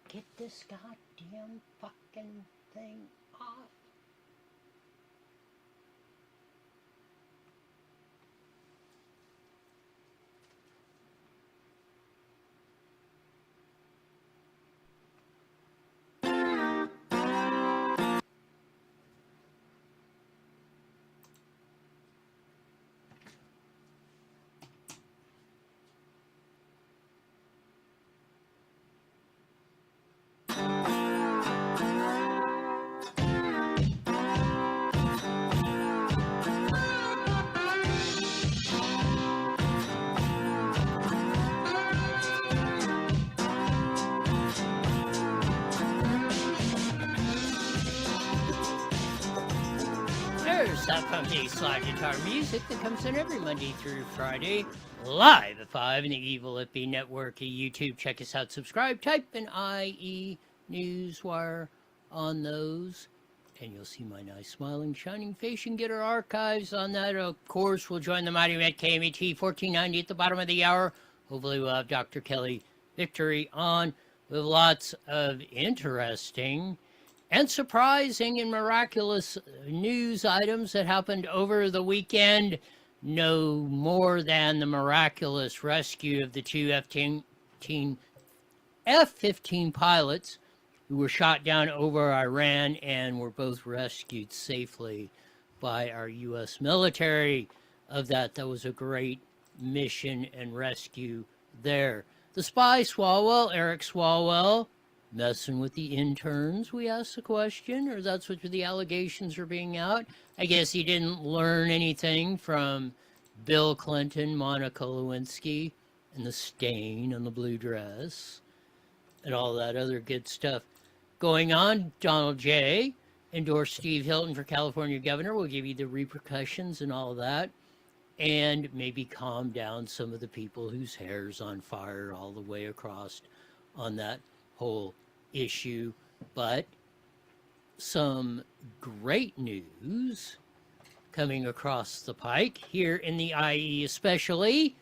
get this goddamn fucking thing off. There's that funky slide guitar music that comes in every Monday through Friday, live at 5 in the Evil Lippy Network at YouTube. Check us out, subscribe, type in IE Newswire on those, and you'll see my nice smiling, shining face. You can get our archives on that. Of course, we'll join the Mighty Met KMET 1490 at the bottom of the hour. Hopefully we'll have Dr. Kelly Victory on with lots of interesting and surprising and miraculous news items that happened over the weekend. No more than the miraculous rescue of the two F-15 pilots who were shot down over Iran and were both rescued safely by our U.S. military. Of that, that was a great mission and rescue there. The spy Swalwell, Eric Swalwell, messing with the interns, we asked the question, or that's what the allegations are being out. I guess he didn't learn anything from Bill Clinton, Monica Lewinsky, and the stain on the blue dress, and all that other good stuff going on. Donald J. endorsed Steve Hilton for California governor. We'll give you the repercussions and all that, and maybe calm down some of the people whose hair's on fire all the way across on that whole issue. But some great news coming across the pike here in the IE especially.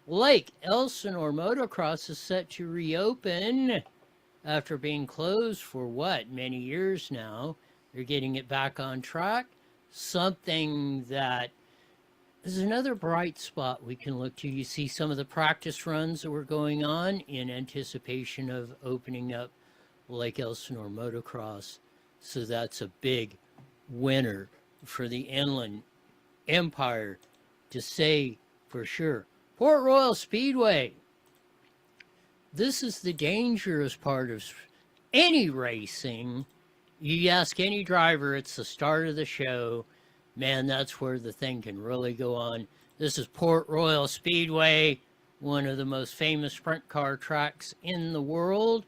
Lake Elsinore Motocross is set to reopen after being closed for many years now. They're getting it back on track. Something that is another bright spot we can look to. You see some of the practice runs that were going on in anticipation of opening up Lake Elsinore Motocross. So that's a big winner for the Inland Empire, to say for sure. Port Royal Speedway. This is the dangerous part of any racing. You ask any driver, it's the start of the show. Man, that's where the thing can really go on. This is Port Royal Speedway, one of the most famous sprint car tracks in the world.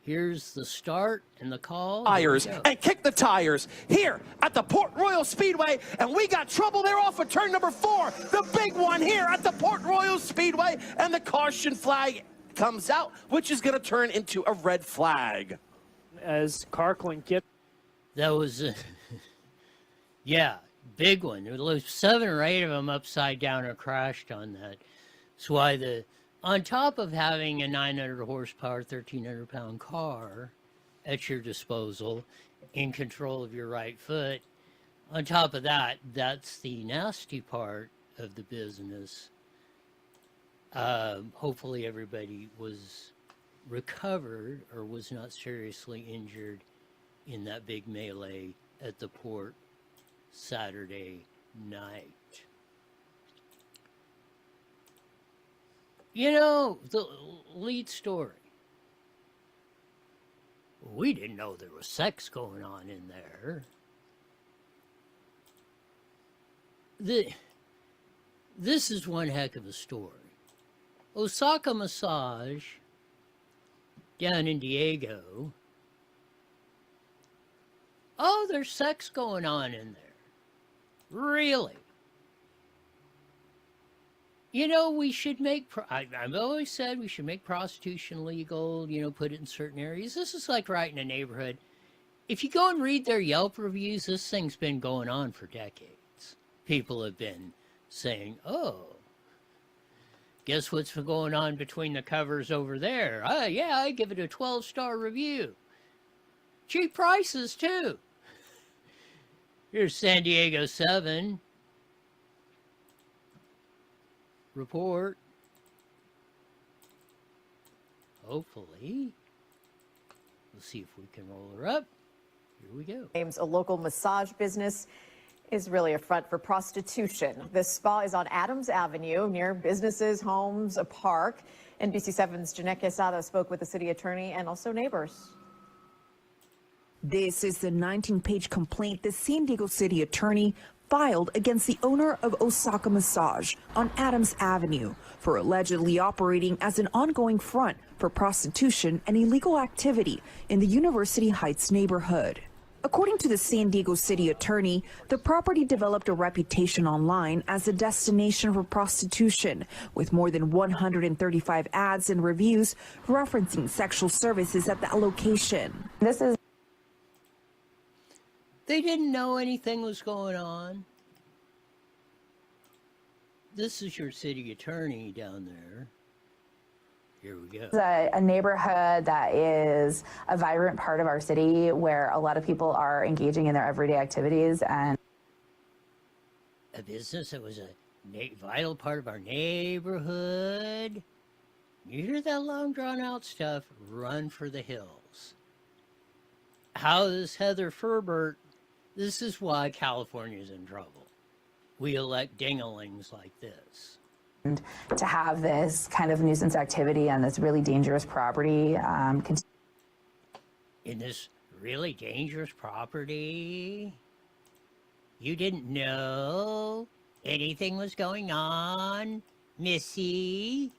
Here's the start and the call. Tires and kick the tires here at the Port Royal Speedway, and we got trouble there off of turn number 4. The big one here at the Port Royal Speedway, and the caution flag comes out, which is going to turn into a red flag. As Carkland gets... That was, yeah, big one. There were 7 or 8 of them upside down or crashed on that. That's why on top of having a 900 horsepower, 1,300 pound car at your disposal, in control of your right foot, on top of that, that's the nasty part of the business. Hopefully everybody was recovered or was not seriously injured in that big melee at the port Saturday night. You know, the lead story. We didn't know there was sex going on in there. This is one heck of a story. Osaka Massage down in Diego. Oh, there's sex going on in there. Really? You know, we should make, I've always said we should make prostitution legal, you know, put it in certain areas. This is like right in a neighborhood. If you go and read their Yelp reviews, this thing's been going on for decades. People have been saying, oh, Guess what's going on between the covers over there? Yeah, I give it a 12-star review. Cheap prices, too. Here's San Diego 7. Report. Hopefully. We'll see if we can roll her up. Here we go. Claims a local massage business is really a front for prostitution. This spa is on Adams Avenue near businesses, homes, a park. NBC7's Jeanette Quesada spoke with the city attorney and also neighbors. This is the 19-page complaint the San Diego city attorney filed against the owner of Osaka Massage on Adams Avenue for allegedly operating as an ongoing front for prostitution and illegal activity in the University Heights neighborhood. According to the San Diego city attorney, the property developed a reputation online as a destination for prostitution, with more than 135 ads and reviews referencing sexual services at that location. They didn't know anything was going on. This is your city attorney down there. Here we go. It's a neighborhood that is a vibrant part of our city where a lot of people are engaging in their everyday activities, and A business that was a vital part of our neighborhood. You hear that long drawn out stuff, run for the hills. How is Heather Ferbert? This is why California's in trouble. We elect dinglings like this. to have this kind of nuisance activity on this really dangerous property In this really dangerous property, you didn't know anything was going on, Missy?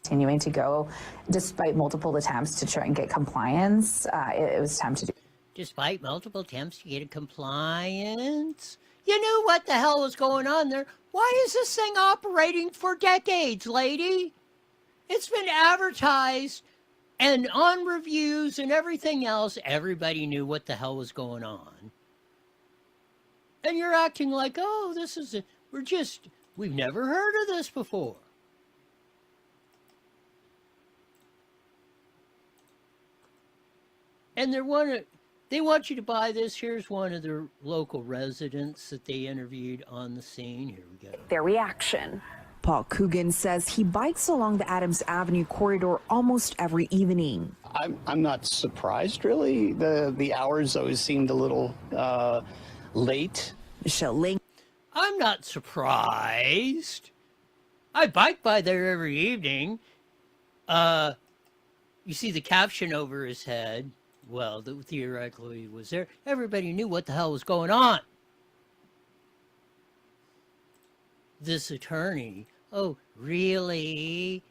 continuing to go despite multiple attempts to try and get compliance. It was time to do. Despite multiple attempts to get a compliance? You knew what the hell was going on there. Why is this thing operating for decades, lady? It's been advertised and on reviews and everything else. Everybody knew what the hell was going on. And you're acting like, oh, this is we've never heard of this before. And they want you to buy this. Here's one of their local residents that they interviewed on the scene. Here we go. Their reaction. Paul Coogan says he bikes along the Adams Avenue corridor almost every evening. I'm not surprised, really. The hours always seemed a little late. Michelle Ling. I'm not surprised. I bike by there every evening. You see the caption over his head. Well, that theoretically was there. Everybody knew what the hell was going on. This attorney, oh, really?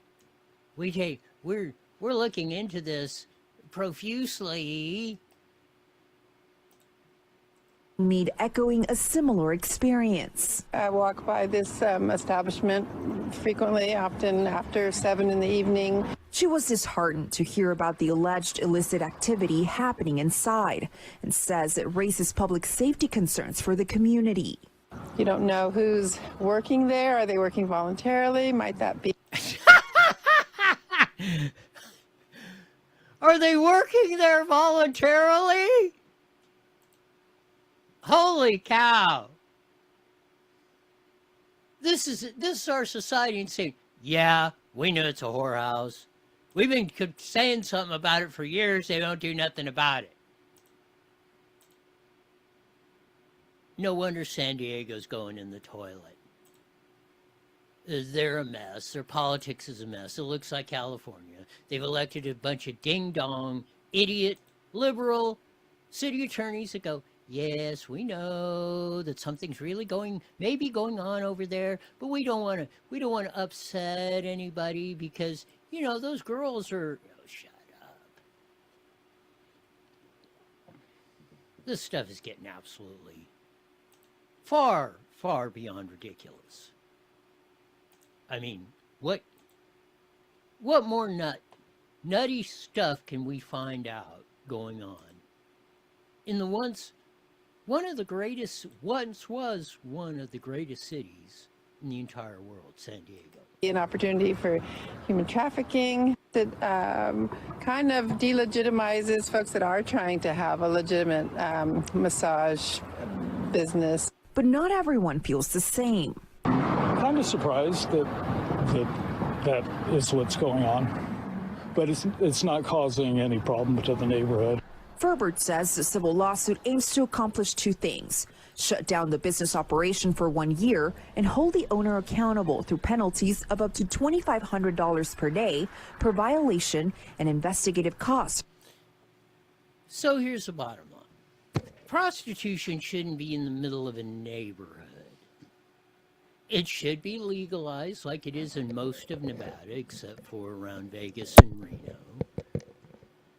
We're looking into this profusely. Mead echoing a similar experience. I walk by this establishment frequently, often after 7 in the evening. She was disheartened to hear about the alleged illicit activity happening inside and says it raises public safety concerns for the community. You don't know who's working there. Are they working voluntarily? Might that be? Are they working there voluntarily? Holy cow. This is our society and saying, yeah, we know it's a whorehouse. We've been saying something about it for years. They don't do nothing about it. No wonder San Diego's going in the toilet. They're a mess. Their politics is a mess. It looks like California. They've elected a bunch of ding-dong, idiot, liberal city attorneys that go, yes, we know that something's really maybe going on over there, but we don't want to upset anybody because, you know, those girls are, oh, shut up. This stuff is getting absolutely far, far beyond ridiculous. I mean, what more nutty stuff can we find out going on in the once was one of the greatest cities in the entire world, San Diego? An opportunity for human trafficking that kind of delegitimizes folks that are trying to have a legitimate massage business. But not everyone feels the same. Kind of surprised that is what's going on, but it's not causing any problem to the neighborhood. Ferbert says the civil lawsuit aims to accomplish two things: shut down the business operation for 1 year and hold the owner accountable through penalties of up to $2,500 per day per violation and investigative costs. So here's the bottom line. Prostitution shouldn't be in the middle of a neighborhood. It should be legalized like it is in most of Nevada, except for around Vegas and Reno,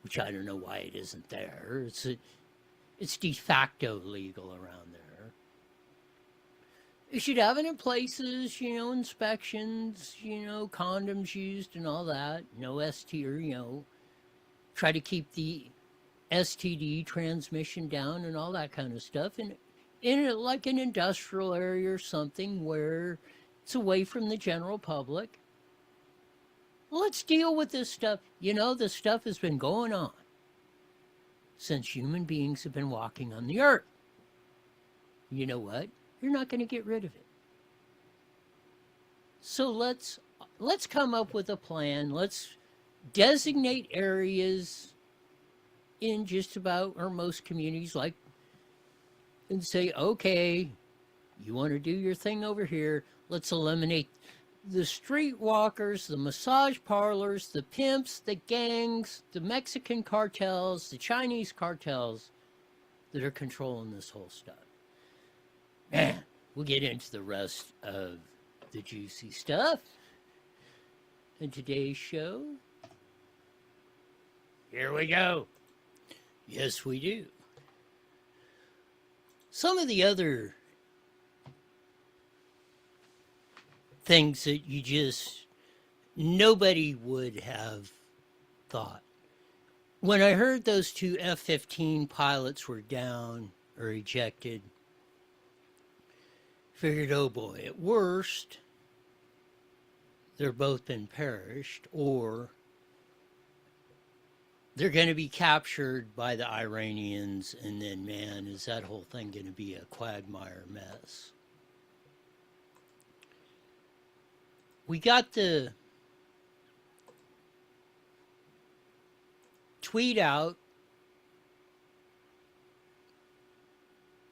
which I don't know why it isn't there. It's de facto legal around there. You should have it in places, inspections, condoms used and all that. No STD, try to keep the STD transmission down and all that kind of stuff. And in like an industrial area or something where it's away from the general public. Let's deal with this stuff. This stuff has been going on since human beings have been walking on the earth. You know what? You're not going to get rid of it. So let's come up with a plan. Let's designate areas in just about or most communities and say, okay, you want to do your thing over here. Let's eliminate the streetwalkers, the massage parlors, the pimps, the gangs, the Mexican cartels, the Chinese cartels that are controlling this whole stuff. Man, we'll get into the rest of the juicy stuff in today's show. Here we go. Yes, we do. Some of the other things that nobody would have thought. When I heard those two F-15 pilots were down or ejected, figured, oh boy, at worst, they're both been perished, or they're going to be captured by the Iranians, and then, man, is that whole thing going to be a quagmire mess. We got the tweet out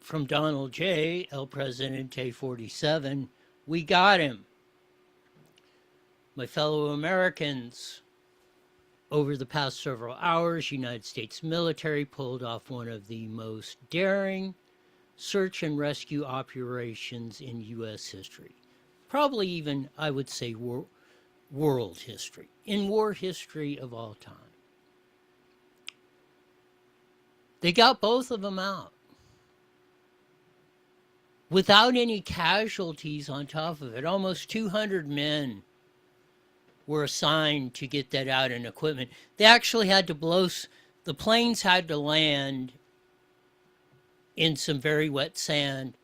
from Donald J., El Presidente 47. We got him. My fellow Americans, over the past several hours, United States military pulled off one of the most daring search and rescue operations in U.S. history. Probably even, I would say, world history, in war history of all time. They got both of them out without any casualties on top of it. Almost 200 men were assigned to get that out in equipment. They actually had to the planes had to land in some very wet sand.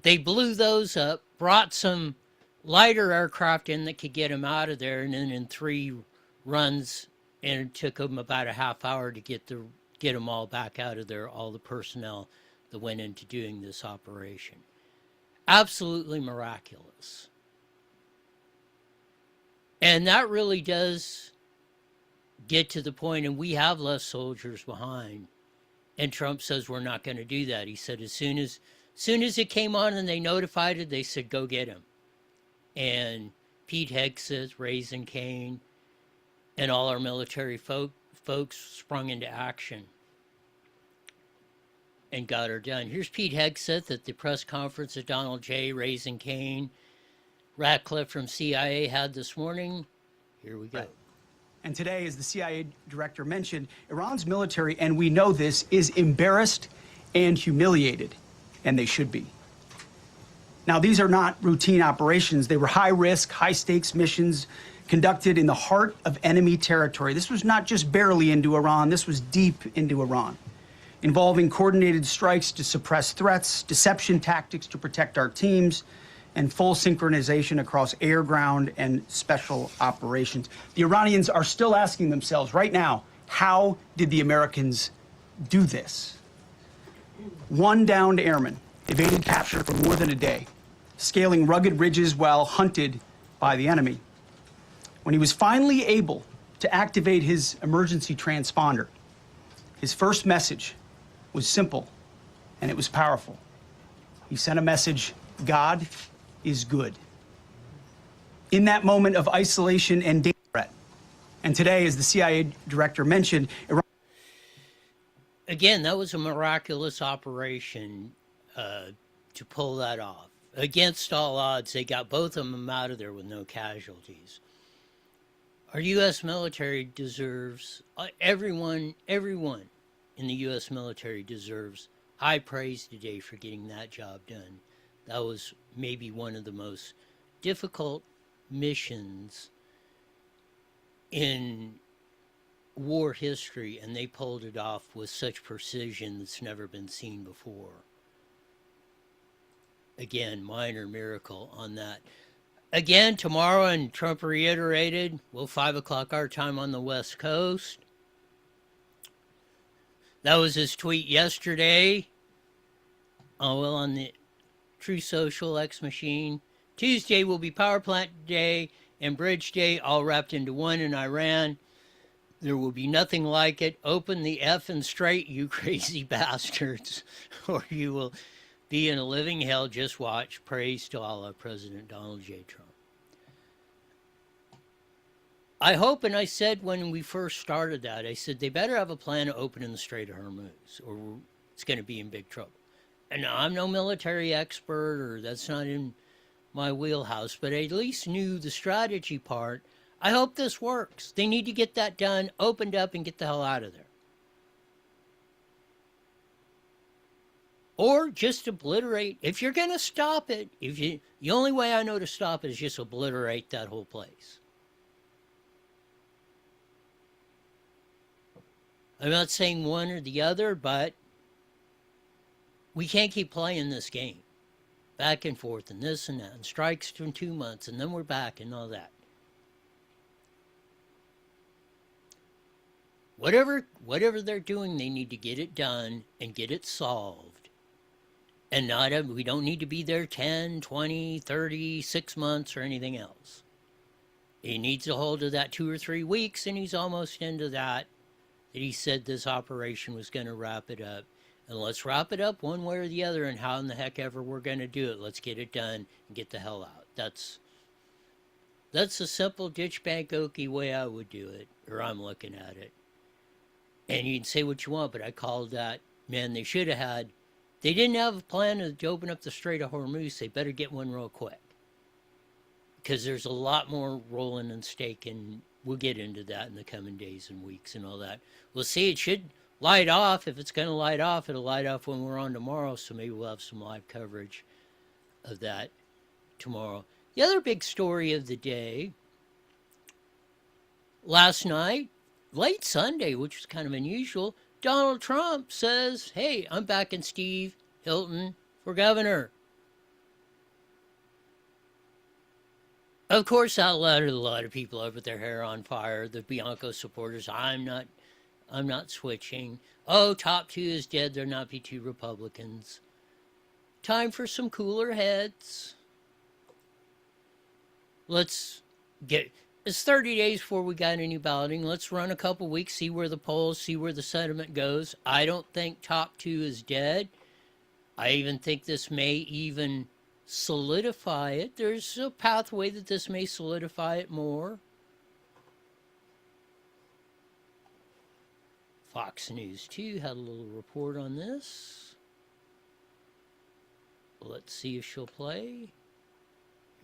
They blew those up, brought some lighter aircraft in that could get them out of there, and then in 3 runs, and it took them about a half hour to get them all back out of there, all the personnel that went into doing this operation. Absolutely miraculous. And that really does get to the point, and we have left soldiers behind. And Trump says we're not going to do that. He said as soon as it came on and they notified it, they said, go get him. And Pete Hegseth, Raising Cane, and all our military folks sprung into action and got her done. Here's Pete Hegseth at the press conference that Donald J., Raising Cane, Ratcliffe from CIA had this morning. Here we go. Right. And today, as the CIA director mentioned, Iran's military, and we know this, is embarrassed and humiliated, and they should be. Now, these are not routine operations. They were high-risk, high-stakes missions conducted in the heart of enemy territory. This was not just barely into Iran. This was deep into Iran, involving coordinated strikes to suppress threats, deception tactics to protect our teams, and full synchronization across air, ground, and special operations. The Iranians are still asking themselves right now, how did the Americans do this? One downed airman evaded capture for more than a day, scaling rugged ridges while hunted by the enemy. When he was finally able to activate his emergency transponder, his first message was simple and it was powerful. He sent a message, God is good. In that moment of isolation and danger threat, and today, as the CIA director mentioned, Iran. Again, that was a miraculous operation to pull that off. Against all odds, they got both of them out of there with no casualties. Our U.S. military deserves, everyone in the U.S. military deserves high praise today for getting that job done. That was maybe one of the most difficult missions in war history, and they pulled it off with such precision that's never been seen before. Again, minor miracle on that. Again, tomorrow, and Trump reiterated, 5 o'clock our time on the West Coast. That was his tweet yesterday. On the True Social X machine. Tuesday will be Power Plant Day and Bridge Day, all wrapped into one in Iran. There will be nothing like it. Open the effing straight, you crazy bastards, or you will be in a living hell. Just watch. Praise to Allah, President Donald J. Trump. I hope, and I said when we first started that, I said they better have a plan to open in the Strait of Hormuz, or it's going to be in big trouble. And I'm no military expert, or that's not in my wheelhouse, but I at least knew the strategy part. I hope this works. They need to get that done, opened up, and get the hell out of there. Or just obliterate. If you're going to stop it, the only way I know to stop it is just obliterate that whole place. I'm not saying one or the other, but we can't keep playing this game. Back and forth and this and that, and strikes in 2 months, and then we're back and all that. Whatever they're doing, they need to get it done and get it solved. And we don't need to be there 10, 20, 30, 6 months or anything else. He needs a hold of that 2 or 3 weeks, and he's almost into that he said this operation was going to wrap it up. And let's wrap it up one way or the other, and how in the heck ever we're going to do it. Let's get it done and get the hell out. That's a simple ditch bank okie way I would do it, or I'm looking at it. And you can say what you want, but I called that, man, they didn't have a plan to open up the Strait of Hormuz. They better get one real quick. Because there's a lot more rolling and stake, and we'll get into that in the coming days and weeks and all that. We'll see. It should light off. If it's going to light off, it'll light off when we're on tomorrow, so maybe we'll have some live coverage of that tomorrow. The other big story of the day, last night, late Sunday, which was kind of unusual, Donald Trump says, hey, I'm backing Steve Hilton for governor. Of course, that led a lot of people up with their hair on fire, the Bianco supporters. I'm not switching. Oh, top two is dead. There'll not be two Republicans. Time for some cooler heads. It's 30 days before we got any balloting. Let's run a couple weeks, see where the polls, see where the sentiment goes. I don't think top two is dead. I even think this may even solidify it. There's a pathway that this may solidify it more. Fox News 2 had a little report on this. Let's see if she'll play.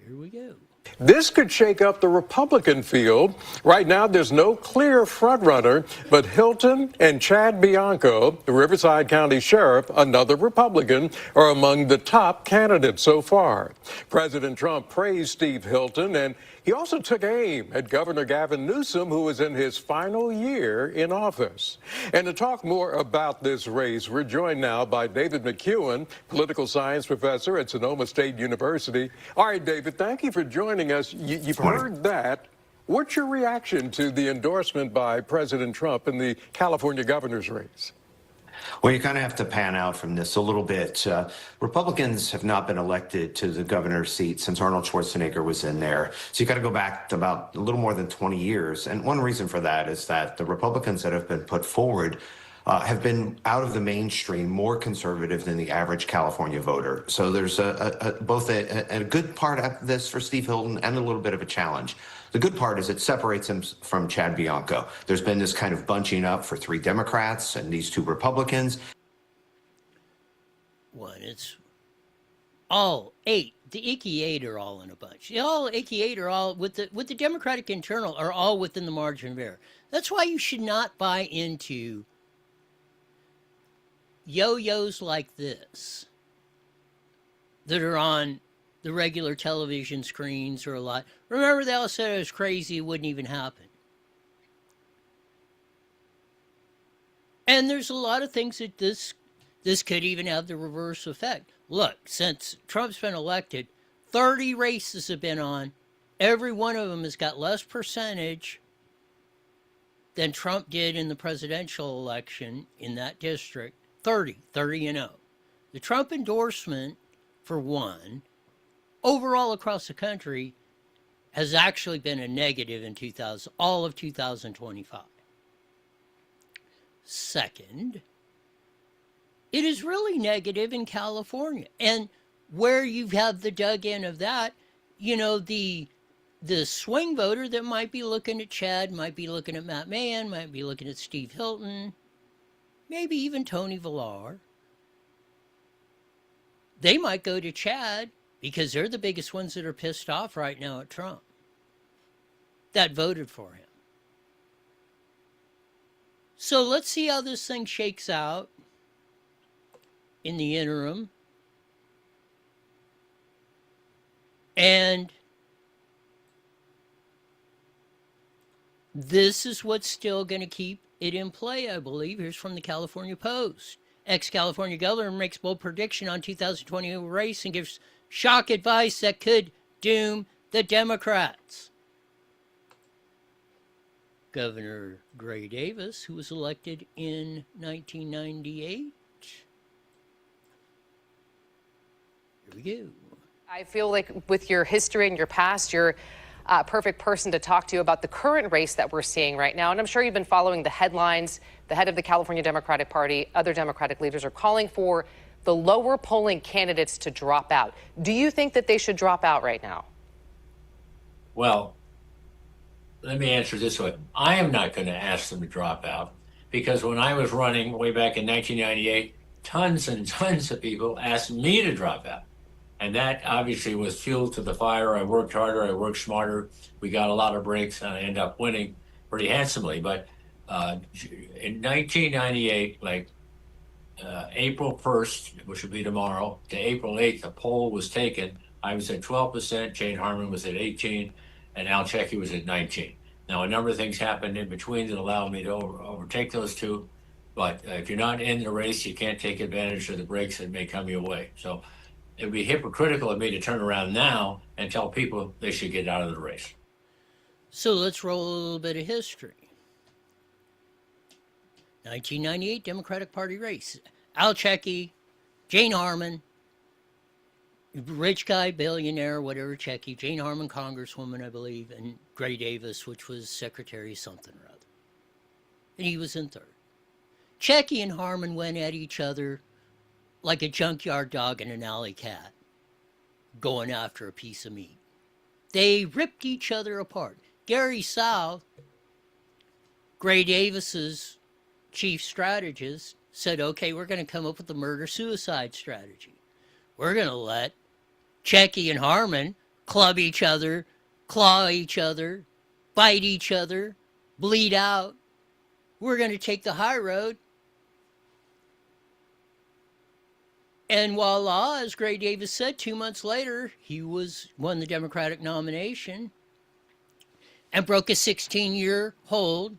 Here we go. This could shake up the Republican field. Right now, there's no clear frontrunner, but Hilton and Chad Bianco, the Riverside County Sheriff, another Republican, are among the top candidates so far. President Trump praised Steve Hilton, and he also took aim at Governor Gavin Newsom, who is in his final year in office. And to talk more about this race, we're joined now by David McEwen, political science professor at Sonoma State University. All right, David, thank you for joining us. You've heard that. What's your reaction to the endorsement by President Trump in the California governor's race? Well, you kind of have to pan out from this a little bit. Republicans have not been elected to the governor's seat since Arnold Schwarzenegger was in there. So you got to go back to about a little more than 20 years. And one reason for that is that the Republicans that have been put forward have been out of the mainstream, more conservative than the average California voter. So there's both a good part of this for Steve Hilton and a little bit of a challenge. The good part is it separates him from Chad Bianco. There's been this kind of bunching up for 3 Democrats and these 2 Republicans. One, it's all 8. The icky 8 are all in a bunch. The all icky 8 are all with the Democratic internal are all within the margin of error. That's why you should not buy into yo-yos like this that are on the regular television screens or a lot. Remember, they all said it was crazy, it wouldn't even happen. And there's a lot of things that this could even have the reverse effect. Look, since Trump's been elected, 30 races have been on. Every one of them has got less percentage than Trump did in the presidential election in that district. 30-0. The Trump endorsement, for one, overall across the country, has actually been a negative in all of 2025. Second, it is really negative in California. And where you have the dug in of that, you know, the swing voter that might be looking at Chad, might be looking at Matt Mahan, might be looking at Steve Hilton, maybe even Tony Villar. They might go to Chad because they're the biggest ones that are pissed off right now at Trump that voted for him. So let's see how this thing shakes out in the interim. And this is what's still going to keep it in play, I believe. Here's from the California Post. Ex-California governor makes bold prediction on 2020 race and gives shock advice that could doom the Democrats. Governor Gray Davis, who was elected in 1998. Here we go. I feel like with your history and your past, you're a perfect person to talk to about the current race that we're seeing right now. And I'm sure you've been following the headlines. The head of the California Democratic Party, other Democratic leaders are calling for the lower polling candidates to drop out. Do you think that they should drop out right now? Well, let me answer this way. I am not going to ask them to drop out because when I was running way back in 1998, tons and tons of people asked me to drop out. And that obviously was fuel to the fire. I worked harder, I worked smarter. We got a lot of breaks and I ended up winning pretty handsomely. But in 1998, like April 1st, which would be tomorrow, to April 8th, a poll was taken. I was at 12%, Jane Harman was at 18%, and Al Checkey was at 19%. Now, a number of things happened in between that allowed me to overtake those two. But if you're not in the race, you can't take advantage of the breaks that may come your way. So it would be hypocritical of me to turn around now and tell people they should get out of the race. So let's roll a little bit of history. 1998 Democratic Party race. Al Checkey, Jane Harman, rich guy, billionaire, whatever Checkey, Jane Harman, congresswoman, I believe, and Gray Davis, which was secretary something or other. And he was in third. Checkey and Harman went at each other like a junkyard dog and an alley cat going after a piece of meat. They ripped each other apart. Gary South, Gray Davis's chief strategist, said, okay, we're going to come up with a murder-suicide strategy. We're going to let Checkey and Harman club each other claw each other, bite each other, bleed out. We're going to take the high road. And voila, as Gray Davis said, 2 months later, he won the Democratic nomination and broke a 16-year hold,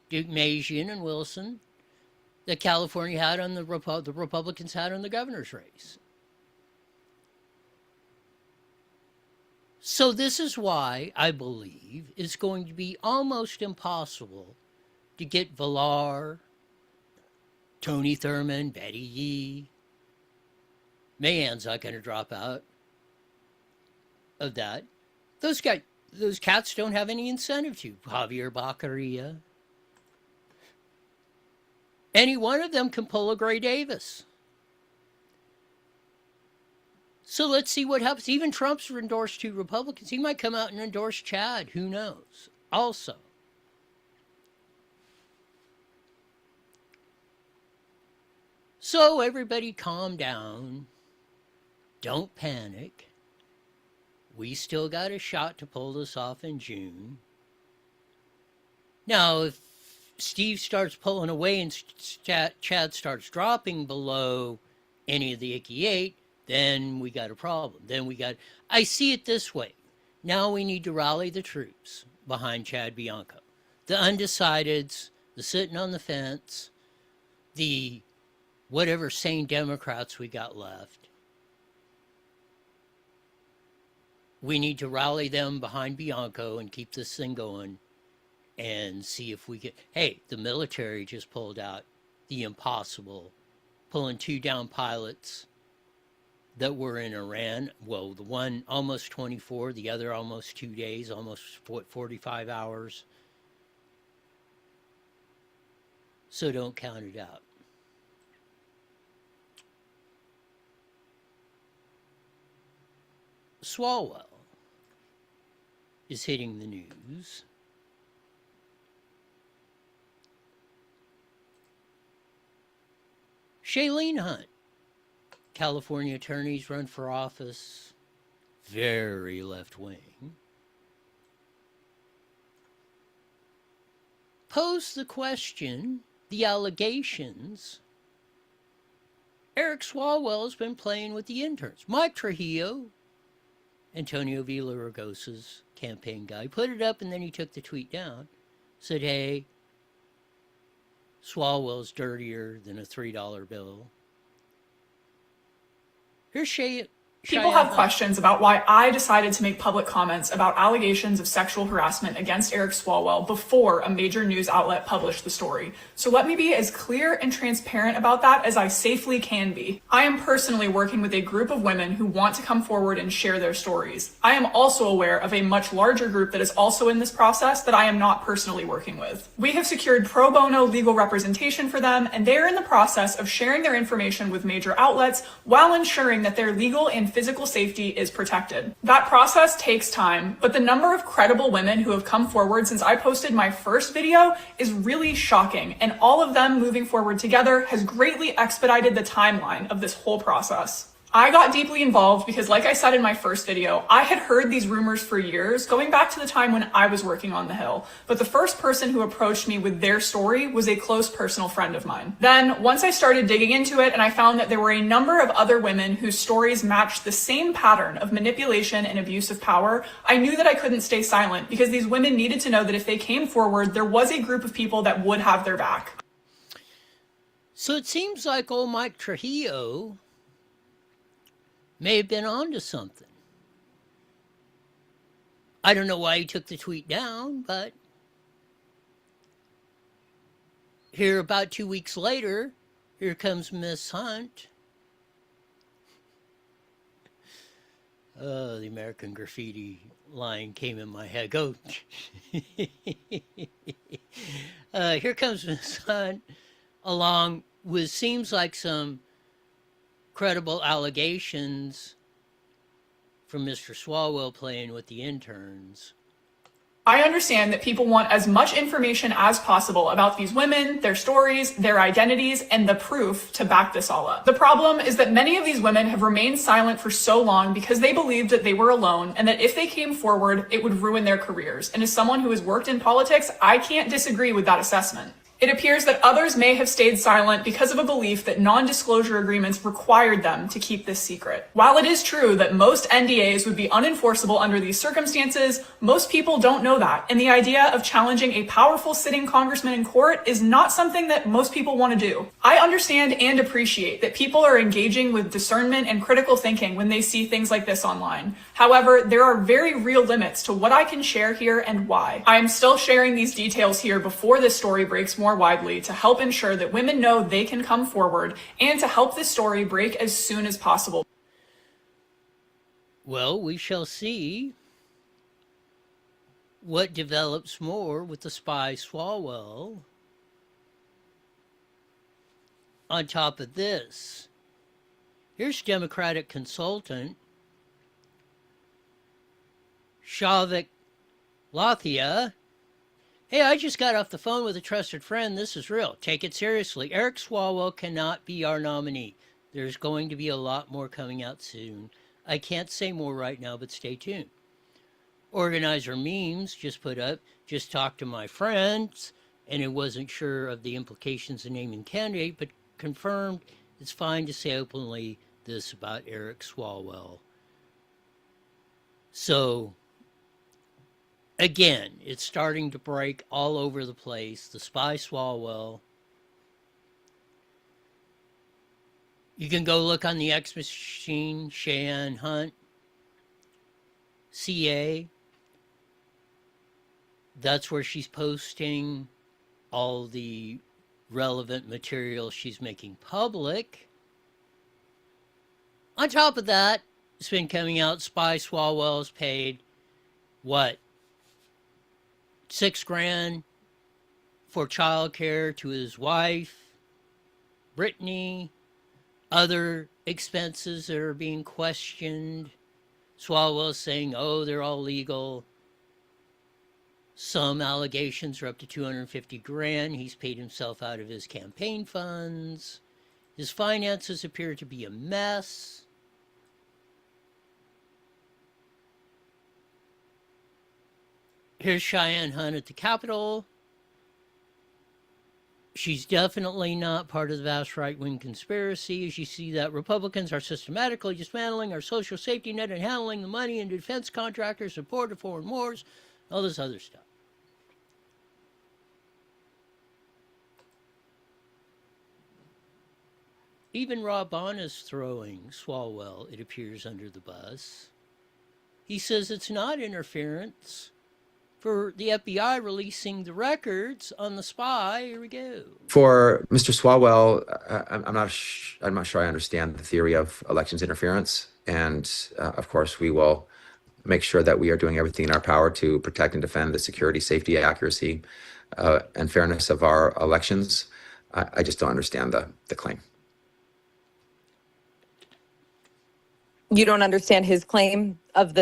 Duke Majian and Wilson, that California had on the Republicans had on the governor's race. So this is why I believe it's going to be almost impossible to get Villar, Tony Thurmond, Betty Yee. Mahan's not going to drop out of that. Those cats don't have any incentive to. Javier Baccaria. Any one of them can pull a Gray Davis. So let's see what happens. Even Trump's endorsed 2 Republicans. He might come out and endorse Chad. Who knows? Also. So everybody calm down. Don't panic. We still got a shot to pull this off in June. Now, if Steve starts pulling away and Chad starts dropping below any of the icky 8, then we got a problem. I see it this way. Now we need to rally the troops behind Chad Bianco. The undecideds, the sitting on the fence, the whatever sane Democrats we got left. We need to rally them behind Bianco and keep this thing going and see if we get... Hey, the military just pulled out the impossible, pulling 2 down pilots that were in Iran. Well, the one almost 24, the other almost 2 days, almost 45 hours. So don't count it out. Swalwell is hitting the news. Shailene Hunt, California attorneys run for office, very left-wing, posed the question, the allegations, Eric Swalwell has been playing with the interns. Mike Trujillo, Antonio Villaraigosa's campaign guy, put it up and then he took the tweet down, said, hey, Swalwell's dirtier than a $3 bill. Here's People have questions about why I decided to make public comments about allegations of sexual harassment against Eric Swalwell before a major news outlet published the story. So let me be as clear and transparent about that as I safely can be. I am personally working with a group of women who want to come forward and share their stories. I am also aware of a much larger group that is also in this process that I am not personally working with. We have secured pro bono legal representation for them, and they are in the process of sharing their information with major outlets while ensuring that their legal and physical safety is protected. That process takes time, but the number of credible women who have come forward since I posted my first video is really shocking, and all of them moving forward together has greatly expedited the timeline of this whole process. I got deeply involved because, like I said in my first video, I had heard these rumors for years, going back to the time when I was working on the Hill. But the first person who approached me with their story was a close personal friend of mine. Then, once I started digging into it and I found that there were a number of other women whose stories matched the same pattern of manipulation and abuse of power, I knew that I couldn't stay silent because these women needed to know that if they came forward, there was a group of people that would have their back. So it seems like old Mike Trujillo may have been onto something. I don't know why he took the tweet down, but here about 2 weeks later, here comes Miss Hunt. Oh, the American Graffiti line came in my head. Go. Here comes Miss Hunt along with seems like some credible allegations from Mr. Swalwell playing with the interns. I understand that people want as much information as possible about these women, their stories, their identities, and the proof to back this all up. The problem is that many of these women have remained silent for so long because they believed that they were alone and that if they came forward, it would ruin their careers. And as someone who has worked in politics, I can't disagree with that assessment. It appears that others may have stayed silent because of a belief that non-disclosure agreements required them to keep this secret. While it is true that most NDAs would be unenforceable under these circumstances, most people don't know that, and the idea of challenging a powerful sitting congressman in court is not something that most people want to do. I understand and appreciate that people are engaging with discernment and critical thinking when they see things like this online. However, there are very real limits to what I can share here and why. I am still sharing these details here before this story breaks more widely to help ensure that women know they can come forward and to help this story break as soon as possible. Well, we shall see what develops more with the spy Swalwell. On top of this, here's Democratic consultant Shavik Lathia. Hey, I just got off the phone with a trusted friend. This is real. Take it seriously. Eric Swalwell cannot be our nominee. There's going to be a lot more coming out soon. I can't say more right now, but stay tuned. Organizer Memes just put up, just talked to my friends, and it wasn't sure of the implications of naming candidate, but confirmed it's fine to say openly this about Eric Swalwell. So, again, it's starting to break all over the place. The spy Swalwell. You can go look on the X Machine, Cheyenne Hunt, CA. That's where she's posting all the relevant material she's making public. On top of that, it's been coming out, Spy Swalwell's paid, what, $6,000 for childcare to his wife, Brittany, other expenses that are being questioned. Swalwell's saying, oh, they're all legal. Some allegations are up to $250,000. He's paid himself out of his campaign funds. His finances appear to be a mess. Here's Cheyenne Hunt at the Capitol. She's definitely not part of the vast right-wing conspiracy. As you see that Republicans are systematically dismantling our social safety net and handling the money into defense contractors, support of foreign wars, all this other stuff. Even Rob Bonn is throwing Swalwell, it appears, under the bus. He says it's not interference for the FBI releasing the records on the spy. Here we go. For Mr. Swalwell, I'm not sure I understand the theory of elections interference. And of course, we will make sure that we are doing everything in our power to protect and defend the security, safety, accuracy, and fairness of our elections. I just don't understand the claim. You don't understand his claim of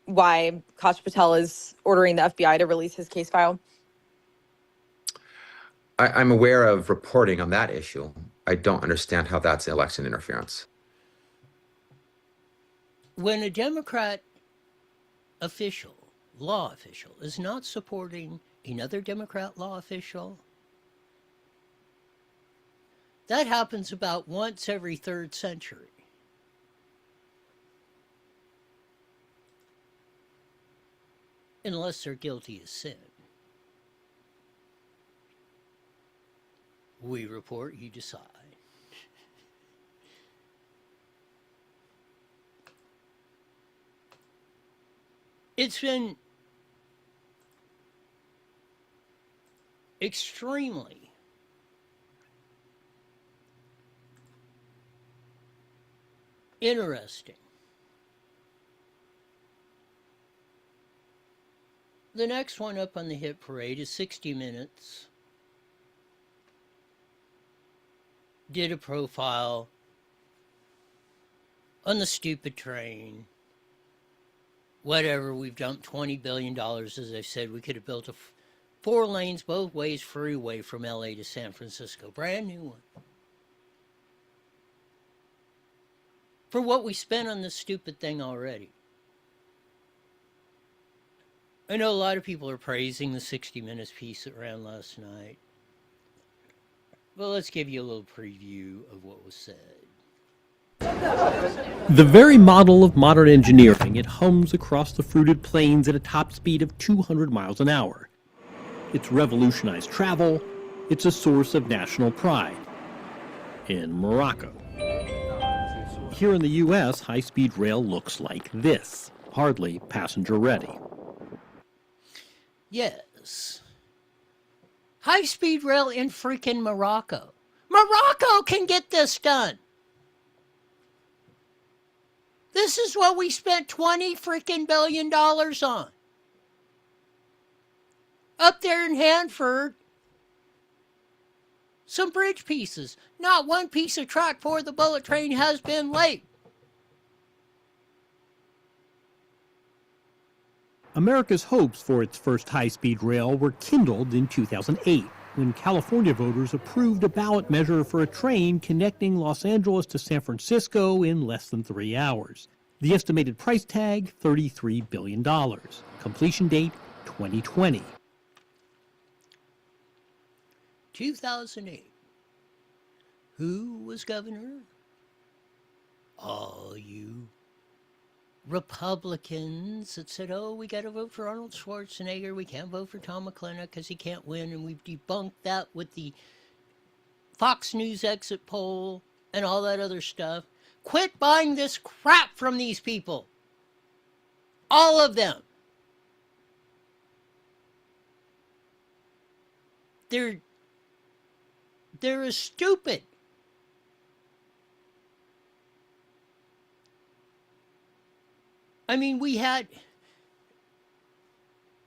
why Kash Patel is ordering the FBI to release his case file? I'm aware of reporting on that issue. I don't understand how that's election interference. When a Democrat official, law official, is not supporting another Democrat law official, that happens about once every third century. Unless they're guilty of sin. We report, you decide. It's been extremely interesting. The next one up on the hit parade is 60 Minutes. Did a profile on the stupid train whatever, we've dumped $20 billion. As I said, we could have built a 4 lanes both ways freeway from LA to San Francisco. Brand new one. For what we spent on this stupid thing already. I know a lot of people are praising the 60 Minutes piece that ran last night. Well, let's give you a little preview of what was said. The very model of modern engineering, it hums across the fruited plains at a top speed of 200 miles an hour. It's revolutionized travel. It's a source of national pride. In Morocco. Here in the U.S., high-speed rail looks like this, hardly passenger-ready. Yes. High-speed rail in freaking Morocco. Morocco can get this done. This is what we spent $20 freaking billion on. Up there in Hanford, some bridge pieces. Not one piece of track for the bullet train has been late. America's hopes for its first high-speed rail were kindled in 2008, when California voters approved a ballot measure for a train connecting Los Angeles to San Francisco in less than 3 hours. The estimated price tag, $33 billion. Completion date, 2020. 2008. Who was governor? All you Republicans that said, oh, we got to vote for Arnold Schwarzenegger. We can't vote for Tom McClenna because he can't win. And we've debunked that with the Fox News exit poll and all that other stuff. Quit buying this crap from these people. All of them. They're as stupid. I mean, we had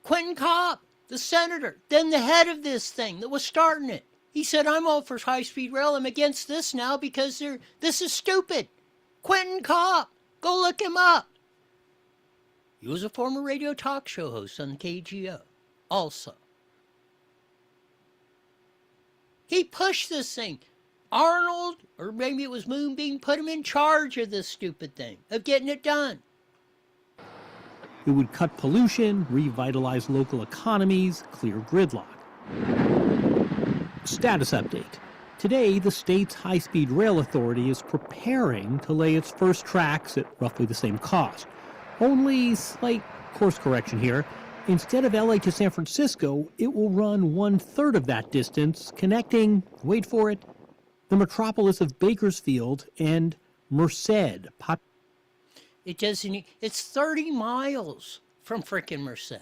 Quentin Cobb, the senator, then the head of this thing that was starting it. He said, I'm all for high-speed rail. I'm against this now because this is stupid. Quentin Cobb, go look him up. He was a former radio talk show host on the KGO also. He pushed this thing. Arnold, or maybe it was Moonbeam, put him in charge of this stupid thing, of getting it done. It would cut pollution, revitalize local economies, clear gridlock. Status update. Today, the state's high-speed rail authority is preparing to lay its first tracks at roughly the same cost. Only slight course correction here. Instead of LA to San Francisco, it will run 1/3 of that distance, connecting, wait for it, the metropolis of Bakersfield and Merced. It's 30 miles from frickin' Merced.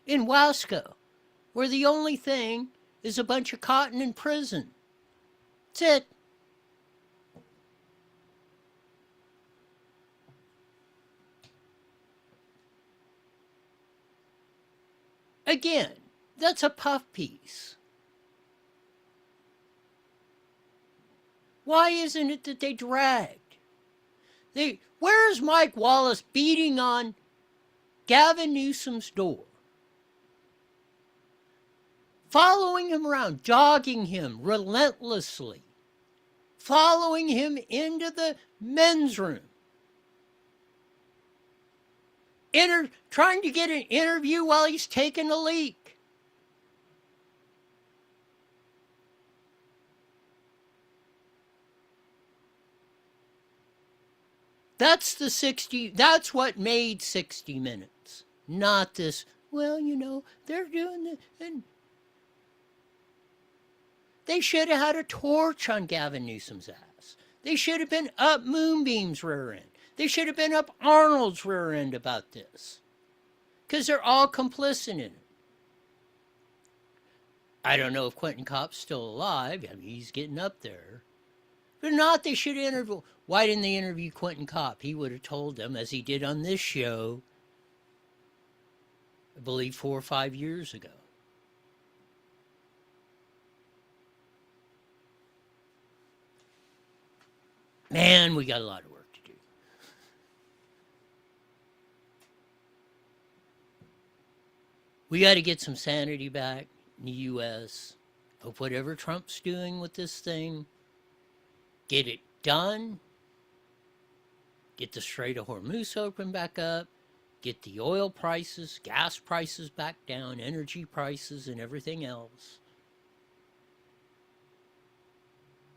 In Wasco, where the only thing is a bunch of cotton in prison. That's it. Again, that's a puff piece. Why isn't it that they dragged? Where's Mike Wallace beating on Gavin Newsom's door? Following him around, dogging him relentlessly. Following him into the men's room. Trying to get an interview while he's taking a leak. That's what made 60 Minutes. Not this, well, they're doing it. And they should have had a torch on Gavin Newsom's ass. They should have been up Moonbeam's rear end. They should have been up Arnold's rear end about this. Because they're all complicit in it. I don't know if Quentin Copp's still alive. I mean, he's getting up there. But not, they should interview. Why didn't they interview Quentin Kopp? He would have told them, as he did on this show, I believe 4 or 5 years ago. Man, we got a lot of work to do. We got to get some sanity back in the U.S. of whatever Trump's doing with this thing. Get it done. Get the Strait of Hormuz open back up. Get the oil prices, gas prices back down, energy prices, and everything else.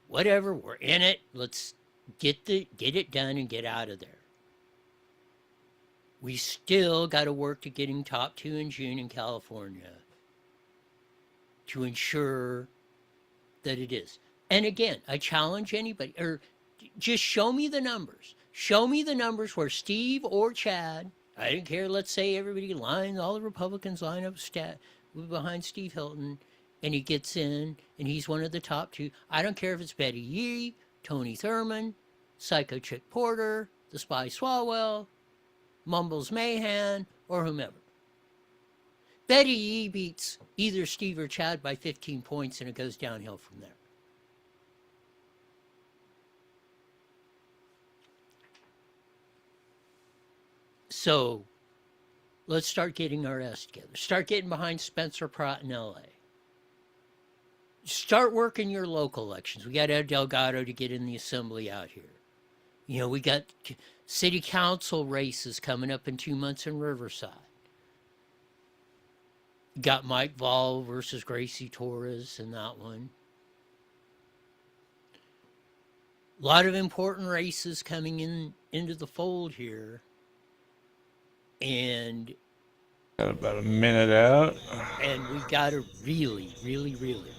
Whatever, we're in it. Let's get it done and get out of there. We still got to work to getting top 2 in June in California to ensure that it is. And again, I challenge anybody, or just show me the numbers. Show me the numbers where Steve or Chad, I don't care, let's say everybody lines, all the Republicans line up behind Steve Hilton, and he gets in, and he's one of the top 2. I don't care if it's Betty Yee, Tony Thurman, Psycho Chick Porter, the Spy Swalwell, Mumbles Mahan, or whomever. Betty Yee beats either Steve or Chad by 15 points, and it goes downhill from there. So let's start getting our ass together. Start getting behind Spencer Pratt in LA. Start working your local elections. We got Ed Delgado to get in the assembly out here. You know, we got city council races coming up in 2 months in Riverside. Got Mike Vall versus Gracie Torres in that one. A lot of important races coming into the fold here. And got about a minute out. And we got to really, really, really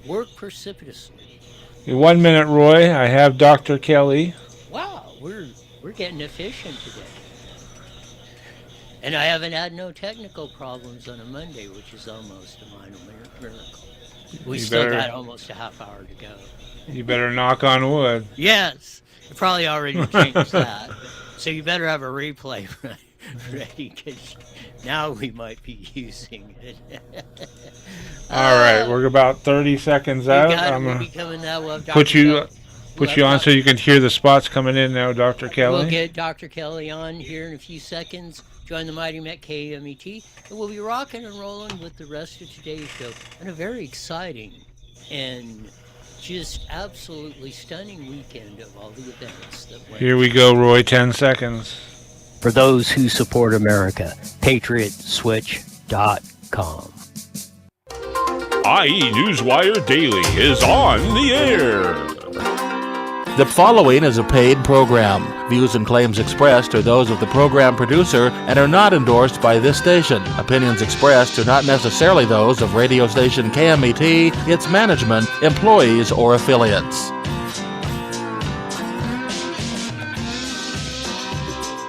work precipitously. 1 minute, Roy. I have Dr. Kelly. Wow, we're getting efficient today. And I haven't had no technical problems on a Monday, which is almost a minor miracle. We still got almost a half hour to go. You better knock on wood. Yes, you probably already changed that. So you better have a replay ready, because now we might be using it. All right, we're about 30 seconds out. I'm we'll be coming now. We'll have put you on so you can hear the spots coming in now, Dr. Kelly. We'll get Dr. Kelly on here in a few seconds. Join the Mighty Met KMET, and we'll be rocking and rolling with the rest of today's show and a very exciting and just absolutely stunning weekend of all the events that went. Here we go, Roy, 10 seconds. For those who support America, patriotswitch.com. IE Newswire Daily is on the air. The following is a paid program. Views and claims expressed are those of the program producer and are not endorsed by this station. Opinions expressed are not necessarily those of radio station KMET, its management, employees, or affiliates.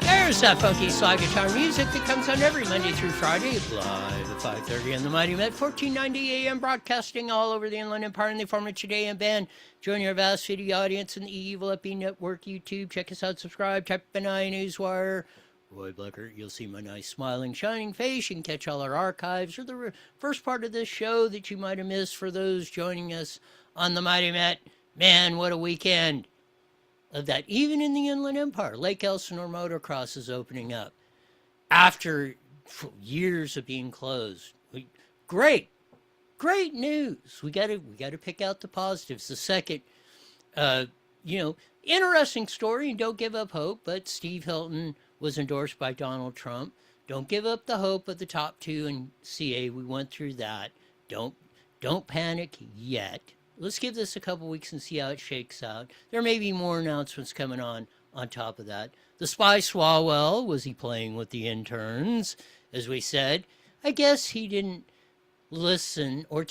There's that funky slide guitar music that comes on every Monday through Friday live at 5:30 on the Mighty Met, 1490 AM, broadcasting all over the Inland Empire in the form of today and band. Join your vast video audience in the Evil FB Network YouTube. Check us out, subscribe, type in IE Newswire. Roy Blecker, you'll see my nice smiling, shining face. You can catch all our archives or the first part of this show that you might have missed for those joining us on the Mighty Met. Man, what a weekend of that. Even in the Inland Empire, Lake Elsinore Motocross is opening up after years of being closed. Great news. We got to pick out the positives. The second, interesting story, and don't give up hope, but Steve Hilton was endorsed by Donald Trump. Don't give up the hope of the top 2 in CA. We went through that. Don't panic yet. Let's give this a couple weeks and see how it shakes out. There may be more announcements coming on top of that. The Spy Swalwell, was he playing with the interns? As we said, I guess he didn't listen or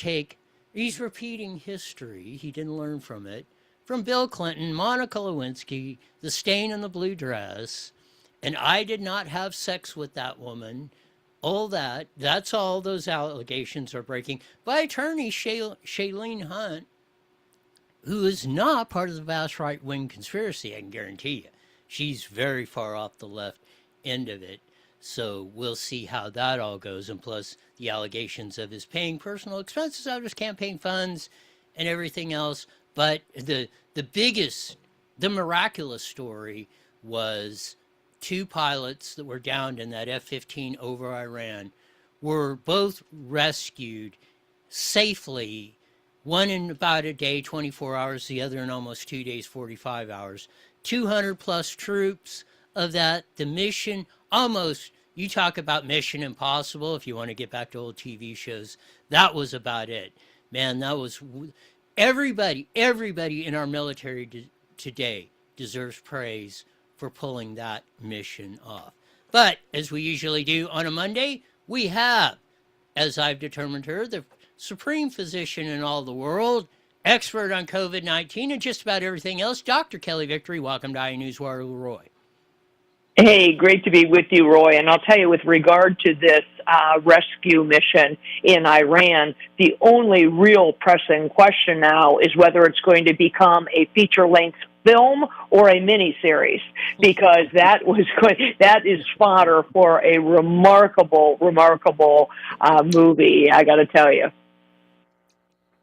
he's repeating history. He didn't learn from it. From Bill Clinton, Monica Lewinsky, the stain on the blue dress, and I did not have sex with that woman. All that's all those allegations are breaking by attorney Shailene Hunt, who is not part of the vast right-wing conspiracy, I can guarantee you. She's very far off the left end of it. So we'll see how that all goes. And plus the allegations of his paying personal expenses out of his campaign funds and everything else. But the miraculous story was 2 pilots that were downed in that F-15 over Iran were both rescued safely, one in about a day, 24 hours, the other in almost 2 days, 45 hours. 200 plus troops of that. The mission almost, you talk about Mission Impossible, if you want to get back to old TV shows, that was about it. Man, that was, everybody in our military today deserves praise for pulling that mission off. But as we usually do on a Monday, we have, as I've determined her, the supreme physician in all the world, expert on COVID-19 and just about everything else, Dr. Kelly Victory. Welcome to iNewsWire, Roy. Hey, great to be with you, Roy. And I'll tell you, with regard to this rescue mission in Iran, the only real pressing question now is whether it's going to become a feature-length film or a miniseries, because that is fodder for a remarkable movie, I got to tell you.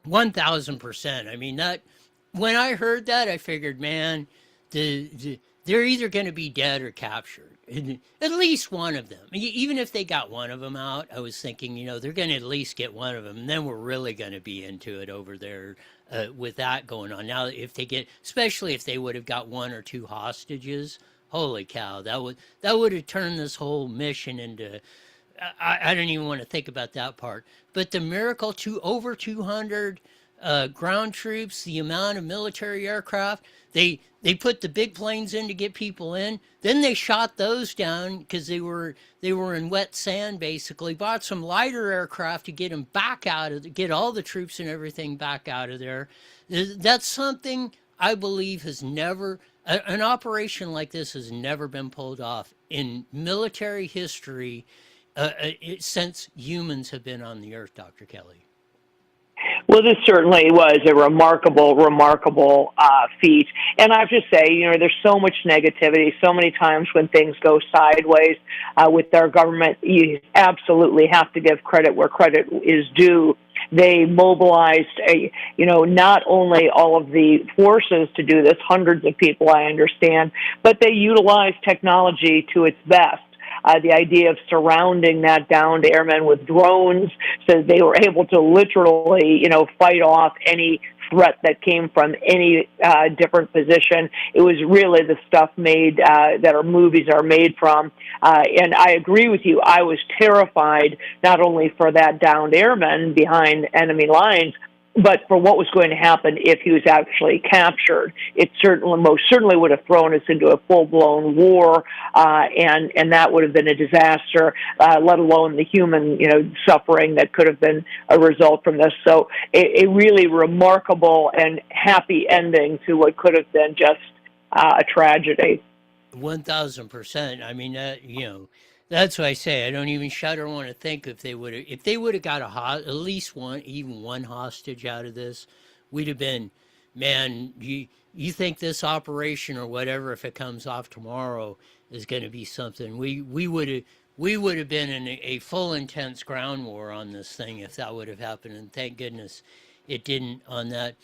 1,000%. I mean, that when I heard that, I figured, man, they're either going to be dead or captured. At least one of them. Even if they got one of them out, I was thinking, they're going to at least get one of them, and then we're really going to be into it over there with that going on. Now, if they get, especially if they would have got 1 or 2 hostages, holy cow, that would have turned this whole mission into. I don't even want to think about that part. But the miracle, over 200 ground troops, the amount of military aircraft, they put the big planes in to get people in. Then they shot those down because they were in wet sand, basically. Bought some lighter aircraft to get them back get all the troops and everything back out of there. That's something I believe has never, an operation like this has never been pulled off in military history since humans have been on the earth, Dr. Kelly. Well, this certainly was a remarkable feat. And I have to say, there's so much negativity, so many times when things go sideways with our government, you absolutely have to give credit where credit is due. They mobilized, not only all of the forces to do this, hundreds of people, I understand, but they utilized technology to its best. The idea of surrounding that downed airmen with drones so they were able to literally, fight off any threat that came from any different position. It was really the stuff made that our movies are made from. And I agree with you. I was terrified not only for that downed airman behind enemy lines, but for what was going to happen if he was actually captured. It most certainly would have thrown us into a full-blown war, and that would have been a disaster, let alone the human, suffering that could have been a result from this. So a really remarkable and happy ending to what could have been just a tragedy. 1,000%. I mean, that's what I say. I don't even shudder want to think if they would have got at least one hostage out of this, we'd have been, man, you think this operation or whatever, if it comes off tomorrow, is going to be something. We would have been in a full intense ground war on this thing if that would have happened, and thank goodness it didn't on that.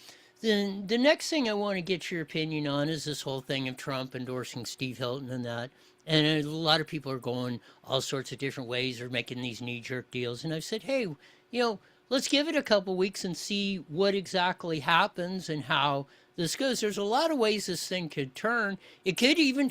Then the next thing I want to get your opinion on is this whole thing of Trump endorsing Steve Hilton and that. And a lot of people are going all sorts of different ways or making these knee-jerk deals. And I've said, hey, let's give it a couple weeks and see what exactly happens and how this goes. There's a lot of ways this thing could turn. It even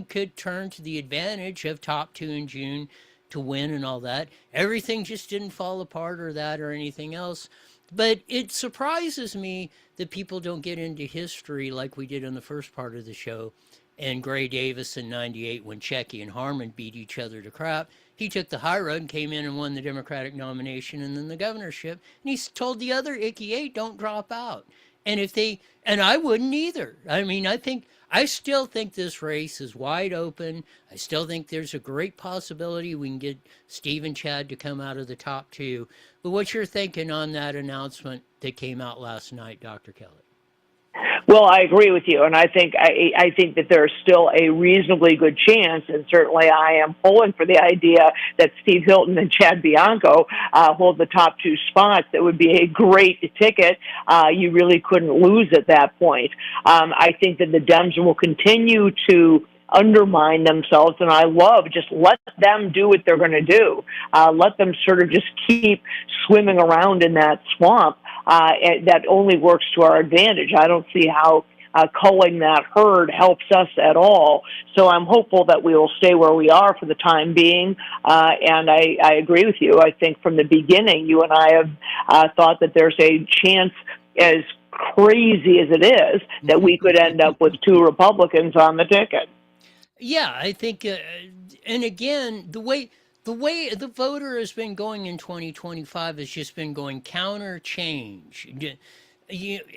could turn to the advantage of top 2 in June to win and all that. Everything just didn't fall apart or that or anything else. But it surprises me that people don't get into history like we did in the first part of the show. And Gray Davis in 98, when Checky and Harmon beat each other to crap, he took the high road and came in and won the Democratic nomination and then the governorship. And he told the other icky 8, don't drop out. And I wouldn't either. I mean, I still think this race is wide open. I still think there's a great possibility we can get Steve and Chad to come out of the top 2. But what's your thinking on that announcement that came out last night, Dr. Kelly? Well, I agree with you, and I think that there's still a reasonably good chance, and certainly I am pulling for the idea that Steve Hilton and Chad Bianco hold the top 2 spots. That would be a great ticket. You really couldn't lose at that point. I think that the Dems will continue to undermine themselves. And I love just let them do what they're going to do. Let them sort of just keep swimming around in that swamp. That only works to our advantage. I don't see how culling that herd helps us at all. So I'm hopeful that we will stay where we are for the time being. And I agree with you. I think from the beginning, you and I have thought that there's a chance, as crazy as it is, that we could end up with 2 Republicans on the ticket. Yeah, I think, and again, the way the voter has been going in 2025 has just been going counter change.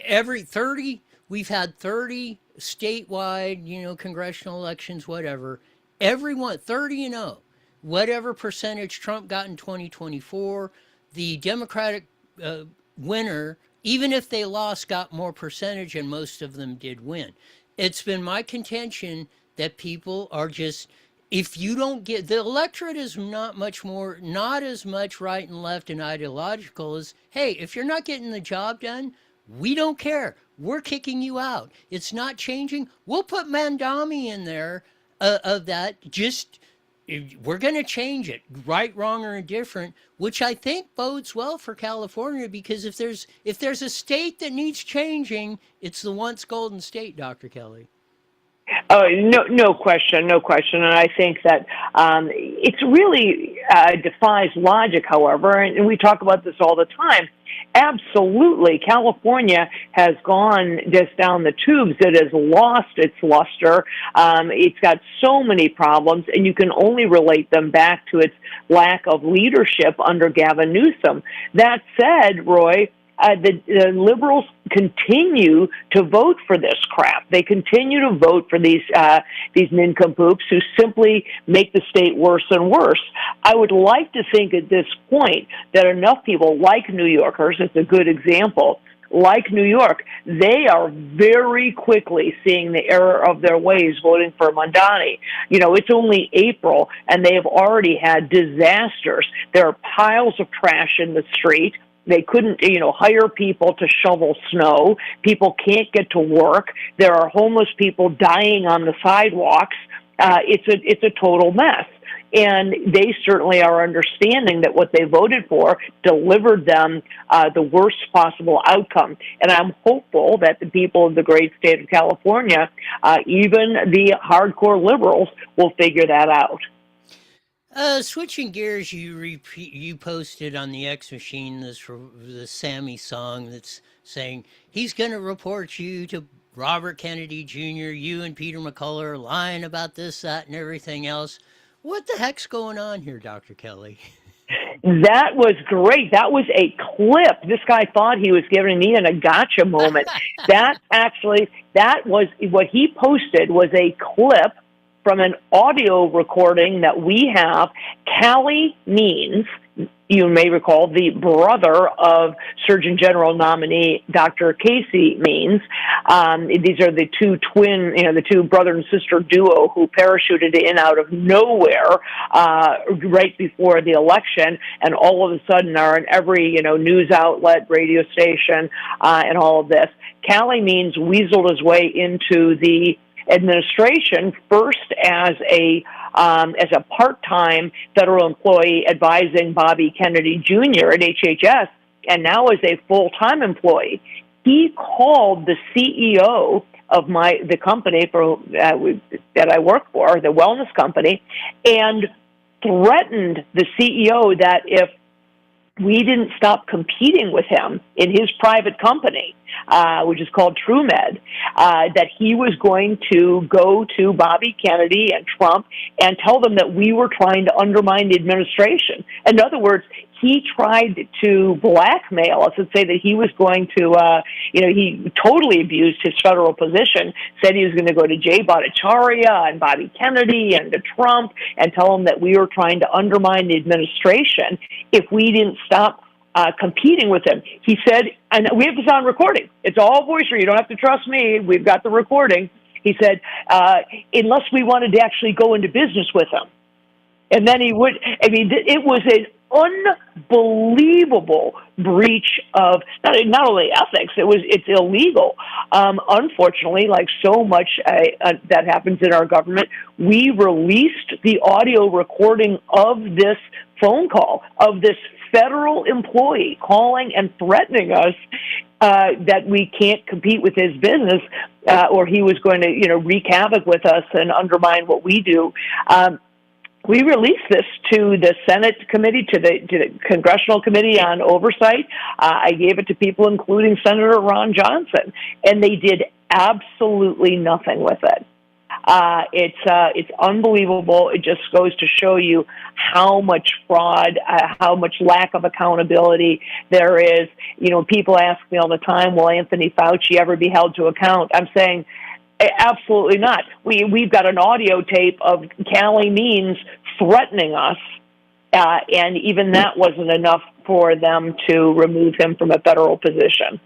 Every 30, we've had 30 statewide, congressional elections, whatever. Everyone 30-0, whatever percentage Trump got in 2024, the Democratic winner, even if they lost, got more percentage, and most of them did win. It's been my contention that people are just, if you don't get, the electorate is not as much right and left and ideological as, hey, if you're not getting the job done, we don't care. We're kicking you out. It's not changing. We'll put Mandami in there of that. Just, we're going to change it, right, wrong, or indifferent, which I think bodes well for California, because if there's a state that needs changing, it's the once golden state, Dr. Kelly. Oh, no question. And I think that it's really defies logic, however, and we talk about this all the time. Absolutely, California has gone just down the tubes. It has lost its luster. It's got so many problems, and you can only relate them back to its lack of leadership under Gavin Newsom. That said, Roy, the liberals continue to vote for this crap. They continue to vote for these nincompoops who simply make the state worse and worse. I would like to think at this point that enough people, like New Yorkers, it's a good example, like New York, they are very quickly seeing the error of their ways, voting for Mandani. It's only April, and they have already had disasters. There are piles of trash in the street. They couldn't, hire people to shovel snow. People can't get to work. There are homeless people dying on the sidewalks. It's a total mess. And they certainly are understanding that what they voted for delivered them the worst possible outcome. And I'm hopeful that the people of the great state of California, even the hardcore liberals, will figure that out. Switching gears, you posted on the X machine the Sammy song that's saying he's going to report you to Robert Kennedy Jr. You and Peter McCullough are lying about this, that, and everything else. What the heck's going on here, Dr. Kelly? That was great. That was a clip. This guy thought he was giving me a gotcha moment. That was what he posted was a clip from an audio recording that we have. Callie Means, you may recall, the brother of Surgeon General nominee Dr. Casey Means. These are the two the two brother and sister duo who parachuted in out of nowhere right before the election, and all of a sudden are in every news outlet, radio station, and all of this. Callie Means weaseled his way into the administration, first as a part-time federal employee advising Bobby Kennedy Jr. at HHS, and now as a full-time employee. He called the CEO of the company that I work for, the wellness company, and threatened the CEO that if we didn't stop competing with him in his private company, which is called TrueMed, that he was going to go to Bobby Kennedy and Trump and tell them that we were trying to undermine the administration. In other words, he tried to blackmail us and say that he was going to, he totally abused his federal position, said he was going to go to Jay Bhattacharya and Bobby Kennedy and to Trump and tell them that we were trying to undermine the administration if we didn't stop competing with him. He said, and we have this on recording. It's all voice. You don't have to trust me. We've got the recording. He said, unless we wanted to actually go into business with him. And then he would, it was an unbelievable breach of not only ethics, it's illegal. Unfortunately, like so much that happens in our government, we released the audio recording of this phone call of this federal employee calling and threatening us that we can't compete with his business, or he was going to, wreak havoc with us and undermine what we do. We released this to the Senate committee, to the Congressional Committee on Oversight. I gave it to people, including Senator Ron Johnson, and they did absolutely nothing with it. It's unbelievable. It just goes to show you how much fraud, how much lack of accountability there is. People ask me all the time, will Anthony Fauci ever be held to account? I'm saying, absolutely not. We've got an audio tape of Callie Means threatening us, and even that wasn't enough for them to remove him from a federal position.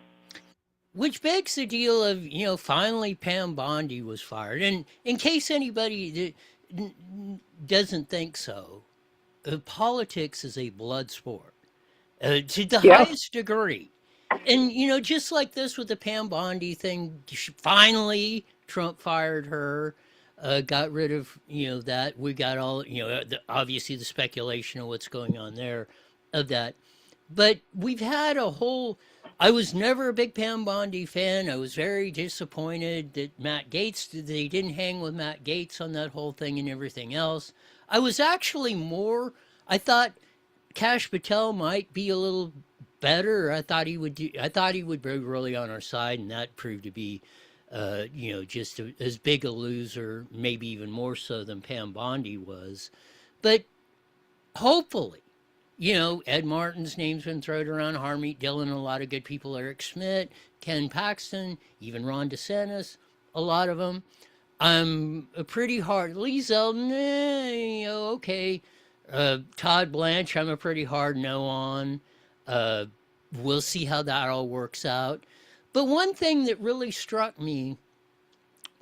Which begs the deal of, finally Pam Bondi was fired. And in case anybody doesn't think so, politics is a blood sport to the highest degree. And, just like this with the Pam Bondi thing, finally Trump fired her, got rid of, that. We got all, obviously the speculation of what's going on there of that. But we've had I was never a big Pam Bondi fan. I was very disappointed that they didn't hang with Matt Gaetz on that whole thing and everything else. I was actually I thought Kash Patel might be a little better. I thought he would be really on our side, and that proved to be, just as big a loser, maybe even more so than Pam Bondi was. But hopefully, Ed Martin's name's been thrown around, Harmeet Dillon, a lot of good people, Eric Schmidt, Ken Paxton, even Ron DeSantis, a lot of them. I'm a pretty hard, Lee Zeldin, okay. Todd Blanche, I'm a pretty hard no on. We'll see how that all works out. But one thing that really struck me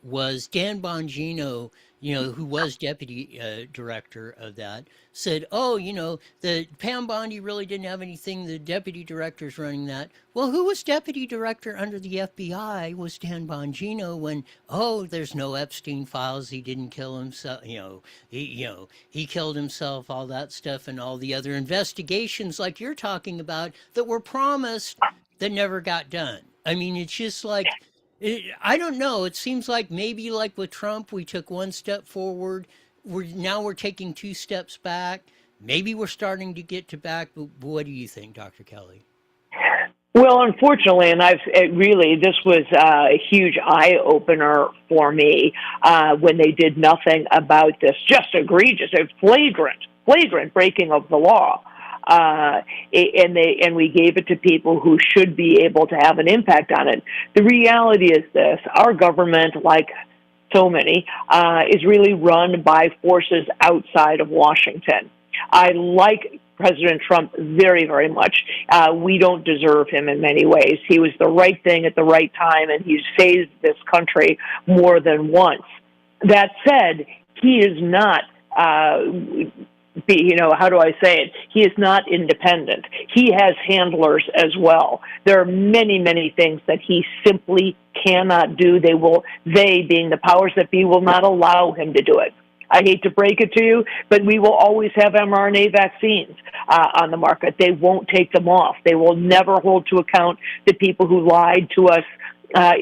was Dan Bongino, who was deputy director of that, said, the Pam Bondi really didn't have anything. The deputy director's running that. Well, who was deputy director under the FBI was Dan Bongino when, there's no Epstein files. He didn't kill himself. He killed himself, all that stuff, and all the other investigations like you're talking about that were promised that never got done. I mean, it's just like, I don't know. It seems like maybe like with Trump, we took one step forward. We're taking 2 steps back. Maybe we're starting to get to back. But what do you think, Dr. Kelly? Well, unfortunately, and this was a huge eye opener for me when they did nothing about this just egregious, a flagrant breaking of the law. And we gave it to people who should be able to have an impact on it. The reality is this: our government, like so many, is really run by forces outside of Washington. I like President Trump very, very much. We don't deserve him in many ways. He was the right thing at the right time, and he's saved this country more than once. That said, he is not how do I say it? He is not independent. He has handlers as well. There are many, many things that he simply cannot do. They being the powers that be, will not allow him to do it. I hate to break it to you, but we will always have mRNA vaccines on the market. They won't take them off. They will never hold to account the people who lied to us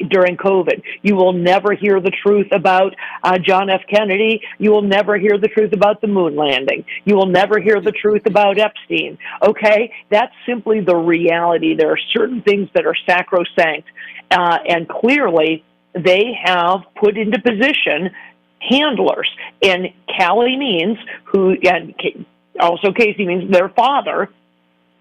during COVID. You will never hear the truth about John F. Kennedy. You will never hear the truth about the moon landing. You will never hear the truth about Epstein. Okay? That's simply the reality. There are certain things that are sacrosanct, and clearly they have put into position handlers. And Callie Means, and also Casey Means, their father,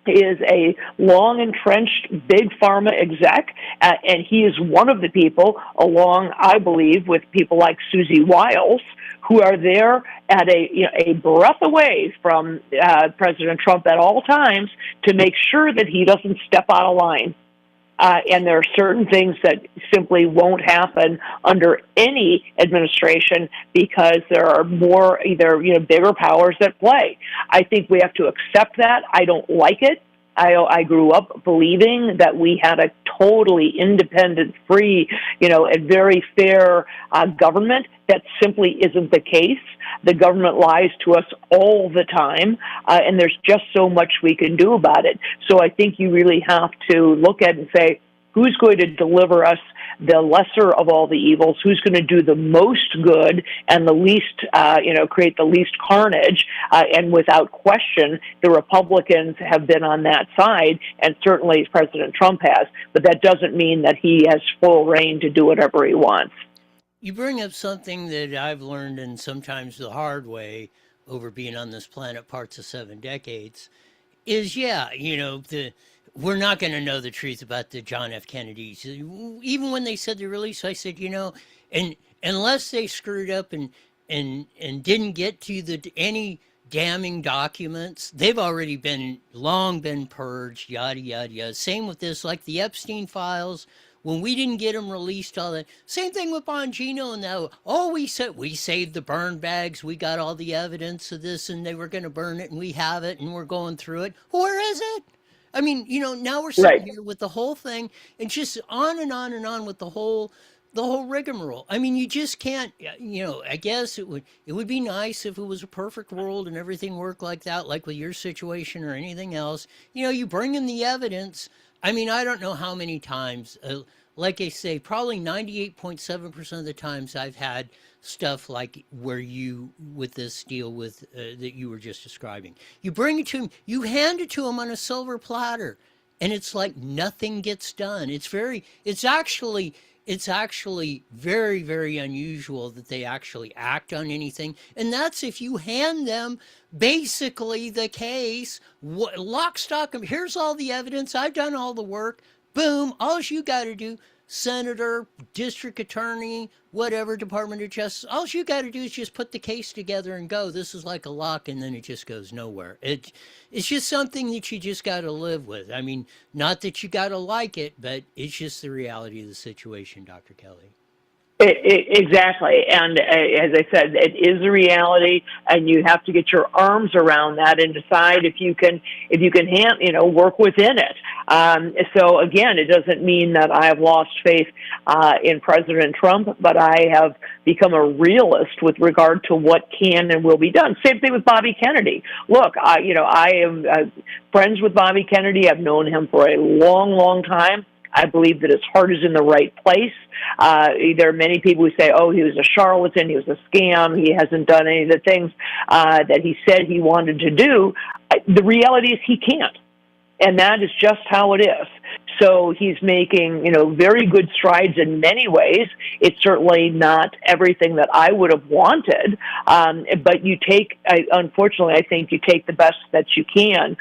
is a long-entrenched big pharma exec, and he is one of the people, along, I believe, with people like Susie Wiles, who are there at a breath away from President Trump at all times to make sure that he doesn't step out of line. And there are certain things that simply won't happen under any administration because there are more either bigger powers at play. I think we have to accept that. I don't like it. I grew up believing that we had a totally independent, free, and very fair government. That simply isn't the case. The government lies to us all the time, and there's just so much we can do about it. So I think you really have to look at it and say, who's going to deliver us the lesser of all the evils? Who's going to do the most good and the least, create the least carnage? And without question, the Republicans have been on that side, and certainly President Trump has. But that doesn't mean that he has full reign to do whatever he wants. You bring up something that I've learned, and sometimes the hard way, over being on this planet parts of 7 decades, is we're not going to know the truth about the John F. Kennedys. Even when they said the release, I said, and unless they screwed up and didn't get to any damning documents, they've already long been purged, yada, yada, yada. Same with this, like the Epstein files. When we didn't get them released, all that. Same thing with Bongino and that. Oh, we saved the burn bags. We got all the evidence of this, and they were going to burn it, and we have it, and we're going through it. Where is it? I mean, now we're sitting here with the whole thing, and just on and on and on with the whole rigmarole. I mean, you just can't. I guess it would be nice if it was a perfect world and everything worked like that, like with your situation or anything else. You bring in the evidence. I mean, I don't know how many times. Like I say, probably 98.7% of the times I've had stuff like where with this deal with that you were just describing. You bring it to him, you hand it to him on a silver platter, and it's like nothing gets done. It's actually very, very unusual that they actually act on anything. And that's if you hand them basically the case, lock, stock, and here's all the evidence. I've done all the work. Boom. All you got to do, senator, district attorney, whatever, Department of Justice, all you got to do is just put the case together and go. This is like a lock, and then it just goes nowhere. It's just something that you just got to live with. I mean, not that you got to like it, but it's just the reality of the situation, Dr. Kelly. Exactly. And as I said, it is a reality, and you have to get your arms around that and decide if you can work within it. So again, it doesn't mean that I have lost faith in President Trump, but I have become a realist with regard to what can and will be done. Same thing with Bobby Kennedy. Look, I am friends with Bobby Kennedy. I've known him for a long, long time. I believe that his heart is in the right place. There are many people who say, oh, he was a charlatan, he was a scam, he hasn't done any of the things that he said he wanted to do. The reality is he can't. And that is just how it is. So he's making, very good strides in many ways. It's certainly not everything that I would have wanted, but unfortunately, I think you take the best that you can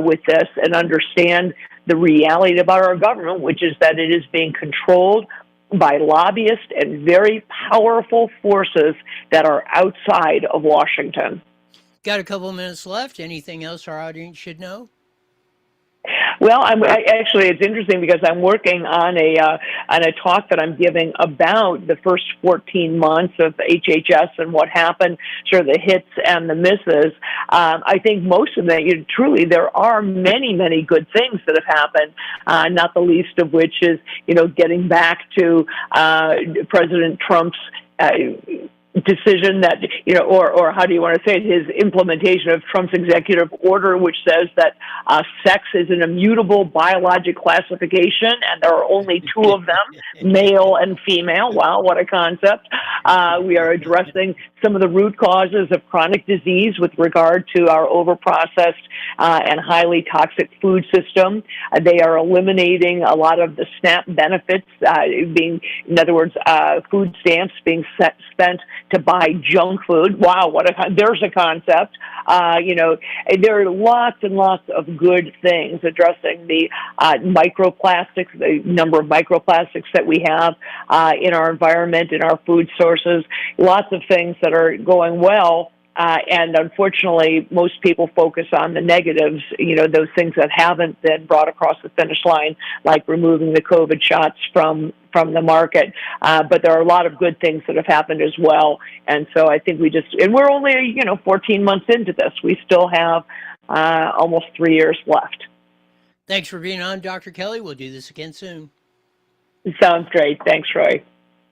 with this and understand the reality about our government, which is that it is being controlled by lobbyists and very powerful forces that are outside of Washington. Got a couple of minutes left. Anything else our audience should know? Well, actually, it's interesting because I'm working on a talk that I'm giving about the first 14 months of HHS and what happened, sort of the hits and the misses. I think most of that, truly, there are many, many good things that have happened, not the least of which is, getting back to President Trump's decision that, or how do you want to say it, his implementation of Trump's executive order, which says that sex is an immutable biologic classification, and there are only two of them, male and female. Wow, what a concept. We are addressing some of the root causes of chronic disease with regard to our overprocessed and highly toxic food system. They are eliminating a lot of the SNAP benefits, in other words, food stamps being spent to buy junk food. Wow, there's a concept. There are lots and lots of good things addressing the microplastics, the number of microplastics that we have in our environment, in our food sources, lots of things that are going well. And unfortunately, most people focus on the negatives, those things that haven't been brought across the finish line, like removing the COVID shots from the market. But there are a lot of good things that have happened as well. And so I think and we're only, 14 months into this. We still have almost 3 years left. Thanks for being on, Dr. Kelly. We'll do this again soon. Sounds great. Thanks, Roy.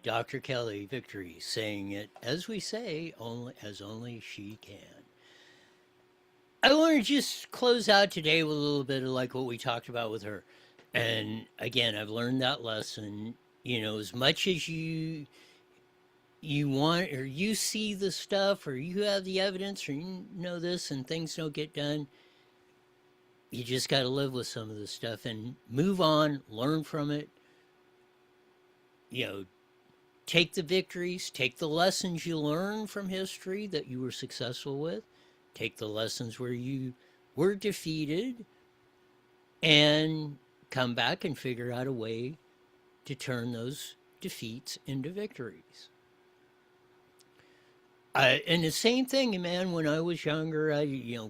Dr. Kelly Victory, saying it as we say, only she can. I want to just close out today with a little bit of like what we talked about with her. And again, I've learned that lesson, as much as you want, or you see the stuff, or you have the evidence, or you know this and things don't get done, you just got to live with some of this stuff and move on, learn from it, take the victories, take the lessons you learn from history that you were successful with, take the lessons where you were defeated, and come back and figure out a way to turn those defeats into victories. And the same thing, man, when I was younger,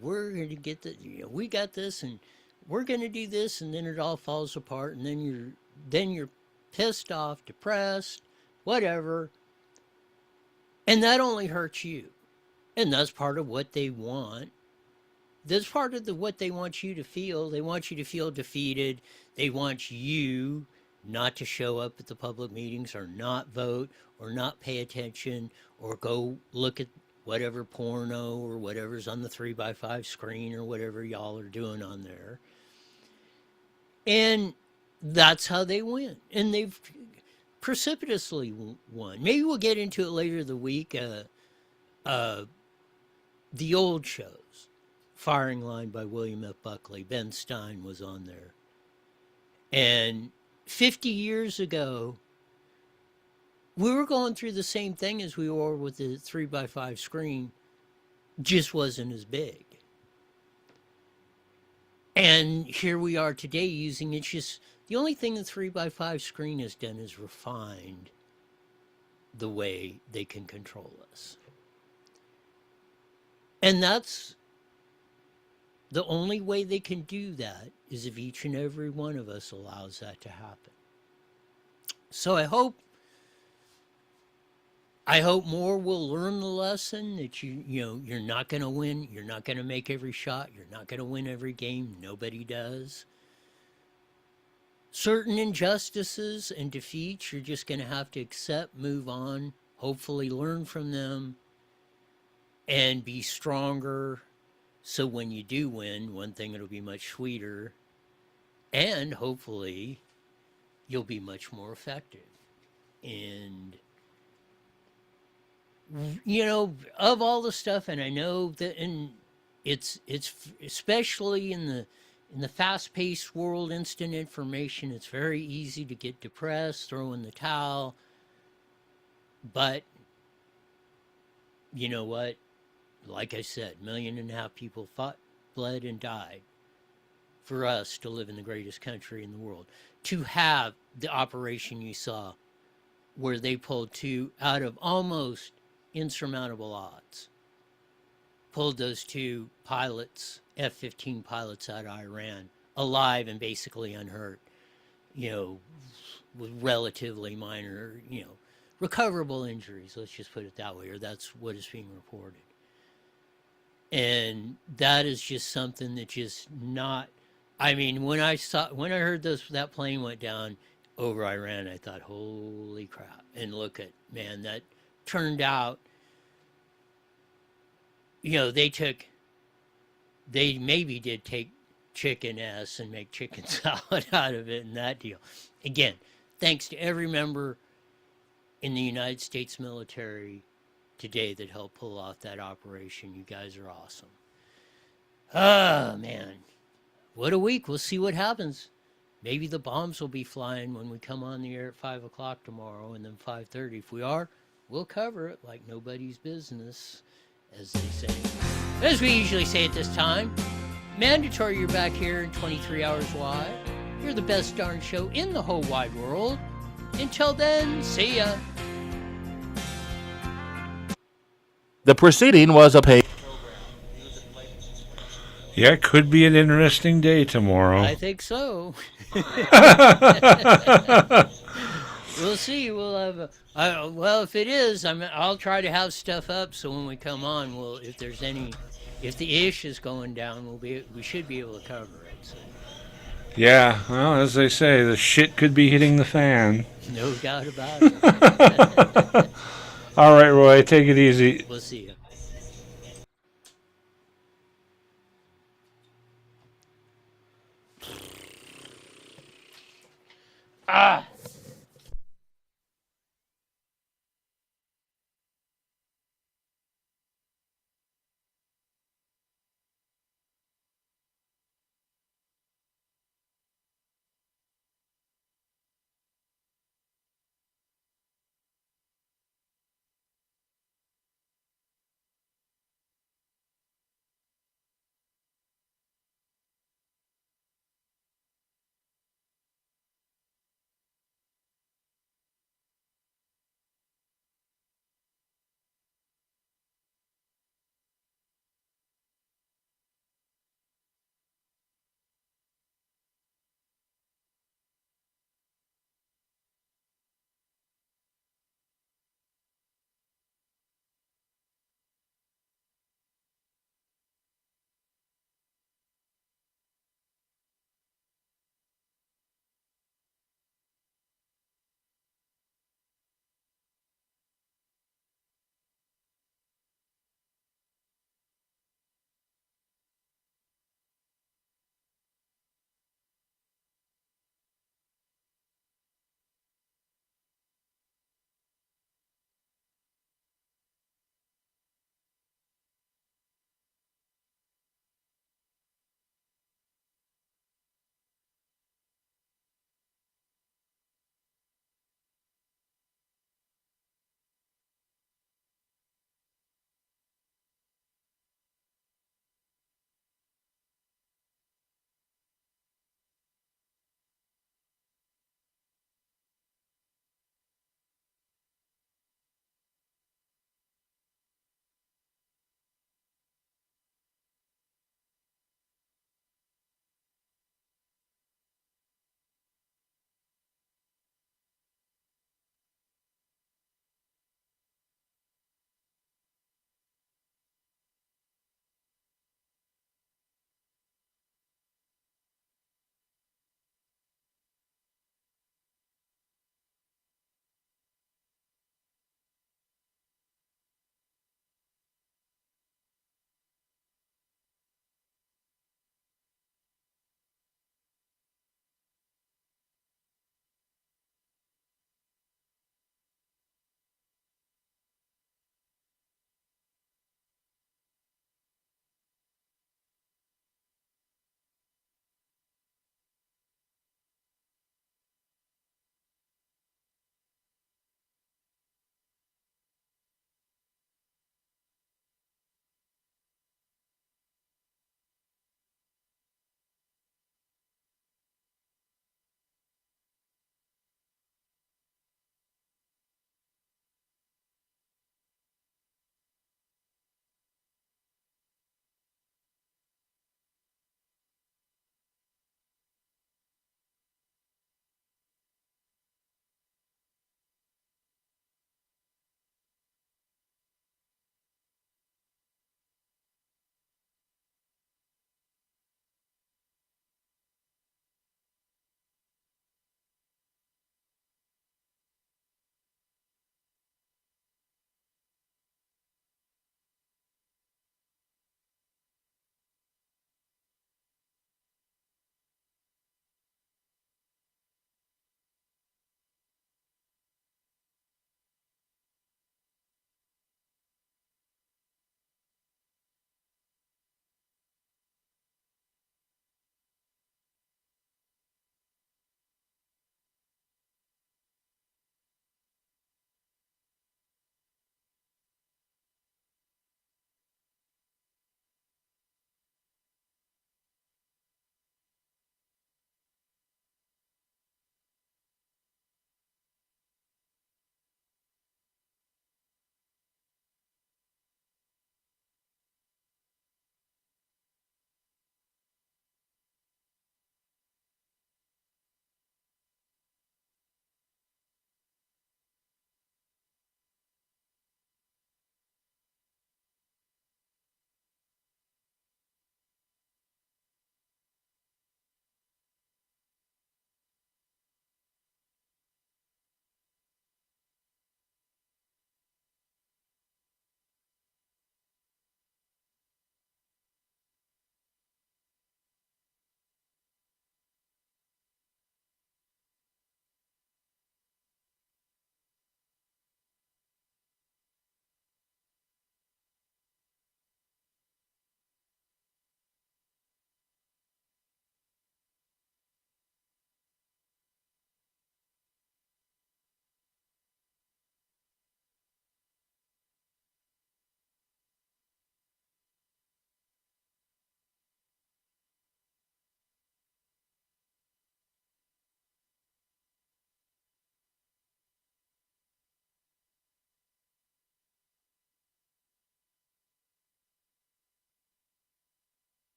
we're going to get this, we got this, and we're going to do this, and then it all falls apart, and then you're pissed off, depressed, whatever. And that only hurts you. And that's part of what they want. That's part of what they want you to feel. They want you to feel defeated. They want you not to show up at the public meetings, or not vote, or not pay attention, or go look at whatever porno or whatever's on the 3x5 screen, or whatever y'all are doing on there. And that's how they win. And they've precipitously won. Maybe we'll get into it later the week. The old shows, Firing Line by William F. Buckley. Ben Stein was on there. And 50 years ago, we were going through the same thing as we were with the 3x5 screen, just wasn't as big. And here we are today using it. Just the only thing the 3x5 screen has done is refined the way they can control us. And that's the only way they can do that, is if each and every one of us allows that to happen. So I hope more will learn the lesson that you're not going to win. You're not going to make every shot. You're not going to win every game. Nobody does. Certain injustices and defeats, you're just going to have to accept, move on, hopefully learn from them, and be stronger. So when you do win, one thing, it'll be much sweeter, and hopefully you'll be much more effective. And of all the stuff, and I know that, and it's especially in the fast-paced world, instant information, it's very easy to get depressed, throw in the towel. But you know what? Like I said, 1.5 million people fought, bled, and died for us to live in the greatest country in the world. To have the operation you saw, where they pulled two out of almost insurmountable odds, pulled those two pilots, F-15 pilots, out of Iran, alive and basically unhurt, with relatively minor, recoverable injuries, let's just put it that way, or that's what is being reported. And that is just something that just not, when I heard that plane went down over Iran, I thought, holy crap. And look at, man, that turned out, they maybe did take chicken ass and make chicken salad out of it, and that deal. Again, thanks to every member in the United States military today that helped pull off that operation. You guys are awesome. Oh, man. What a week. We'll see what happens. Maybe the bombs will be flying when we come on the air at 5 o'clock tomorrow, and then 5:30. If we are, we'll cover it like nobody's business, as they say. As we usually say at this time, mandatory you're back here in 23 hours wide. You're the best darn show in the whole wide world. Until then, see ya. The proceeding was a paid. Yeah, it could be an interesting day tomorrow. I think so. We'll see. We'll have. Well, if it is, I'll try to have stuff up so when we come on, if there's any, if the ish is going down, we should be able to cover it. So. Yeah, well, as they say, the shit could be hitting the fan. No doubt about it. All right, Roy, take it easy. We'll see you. Ah.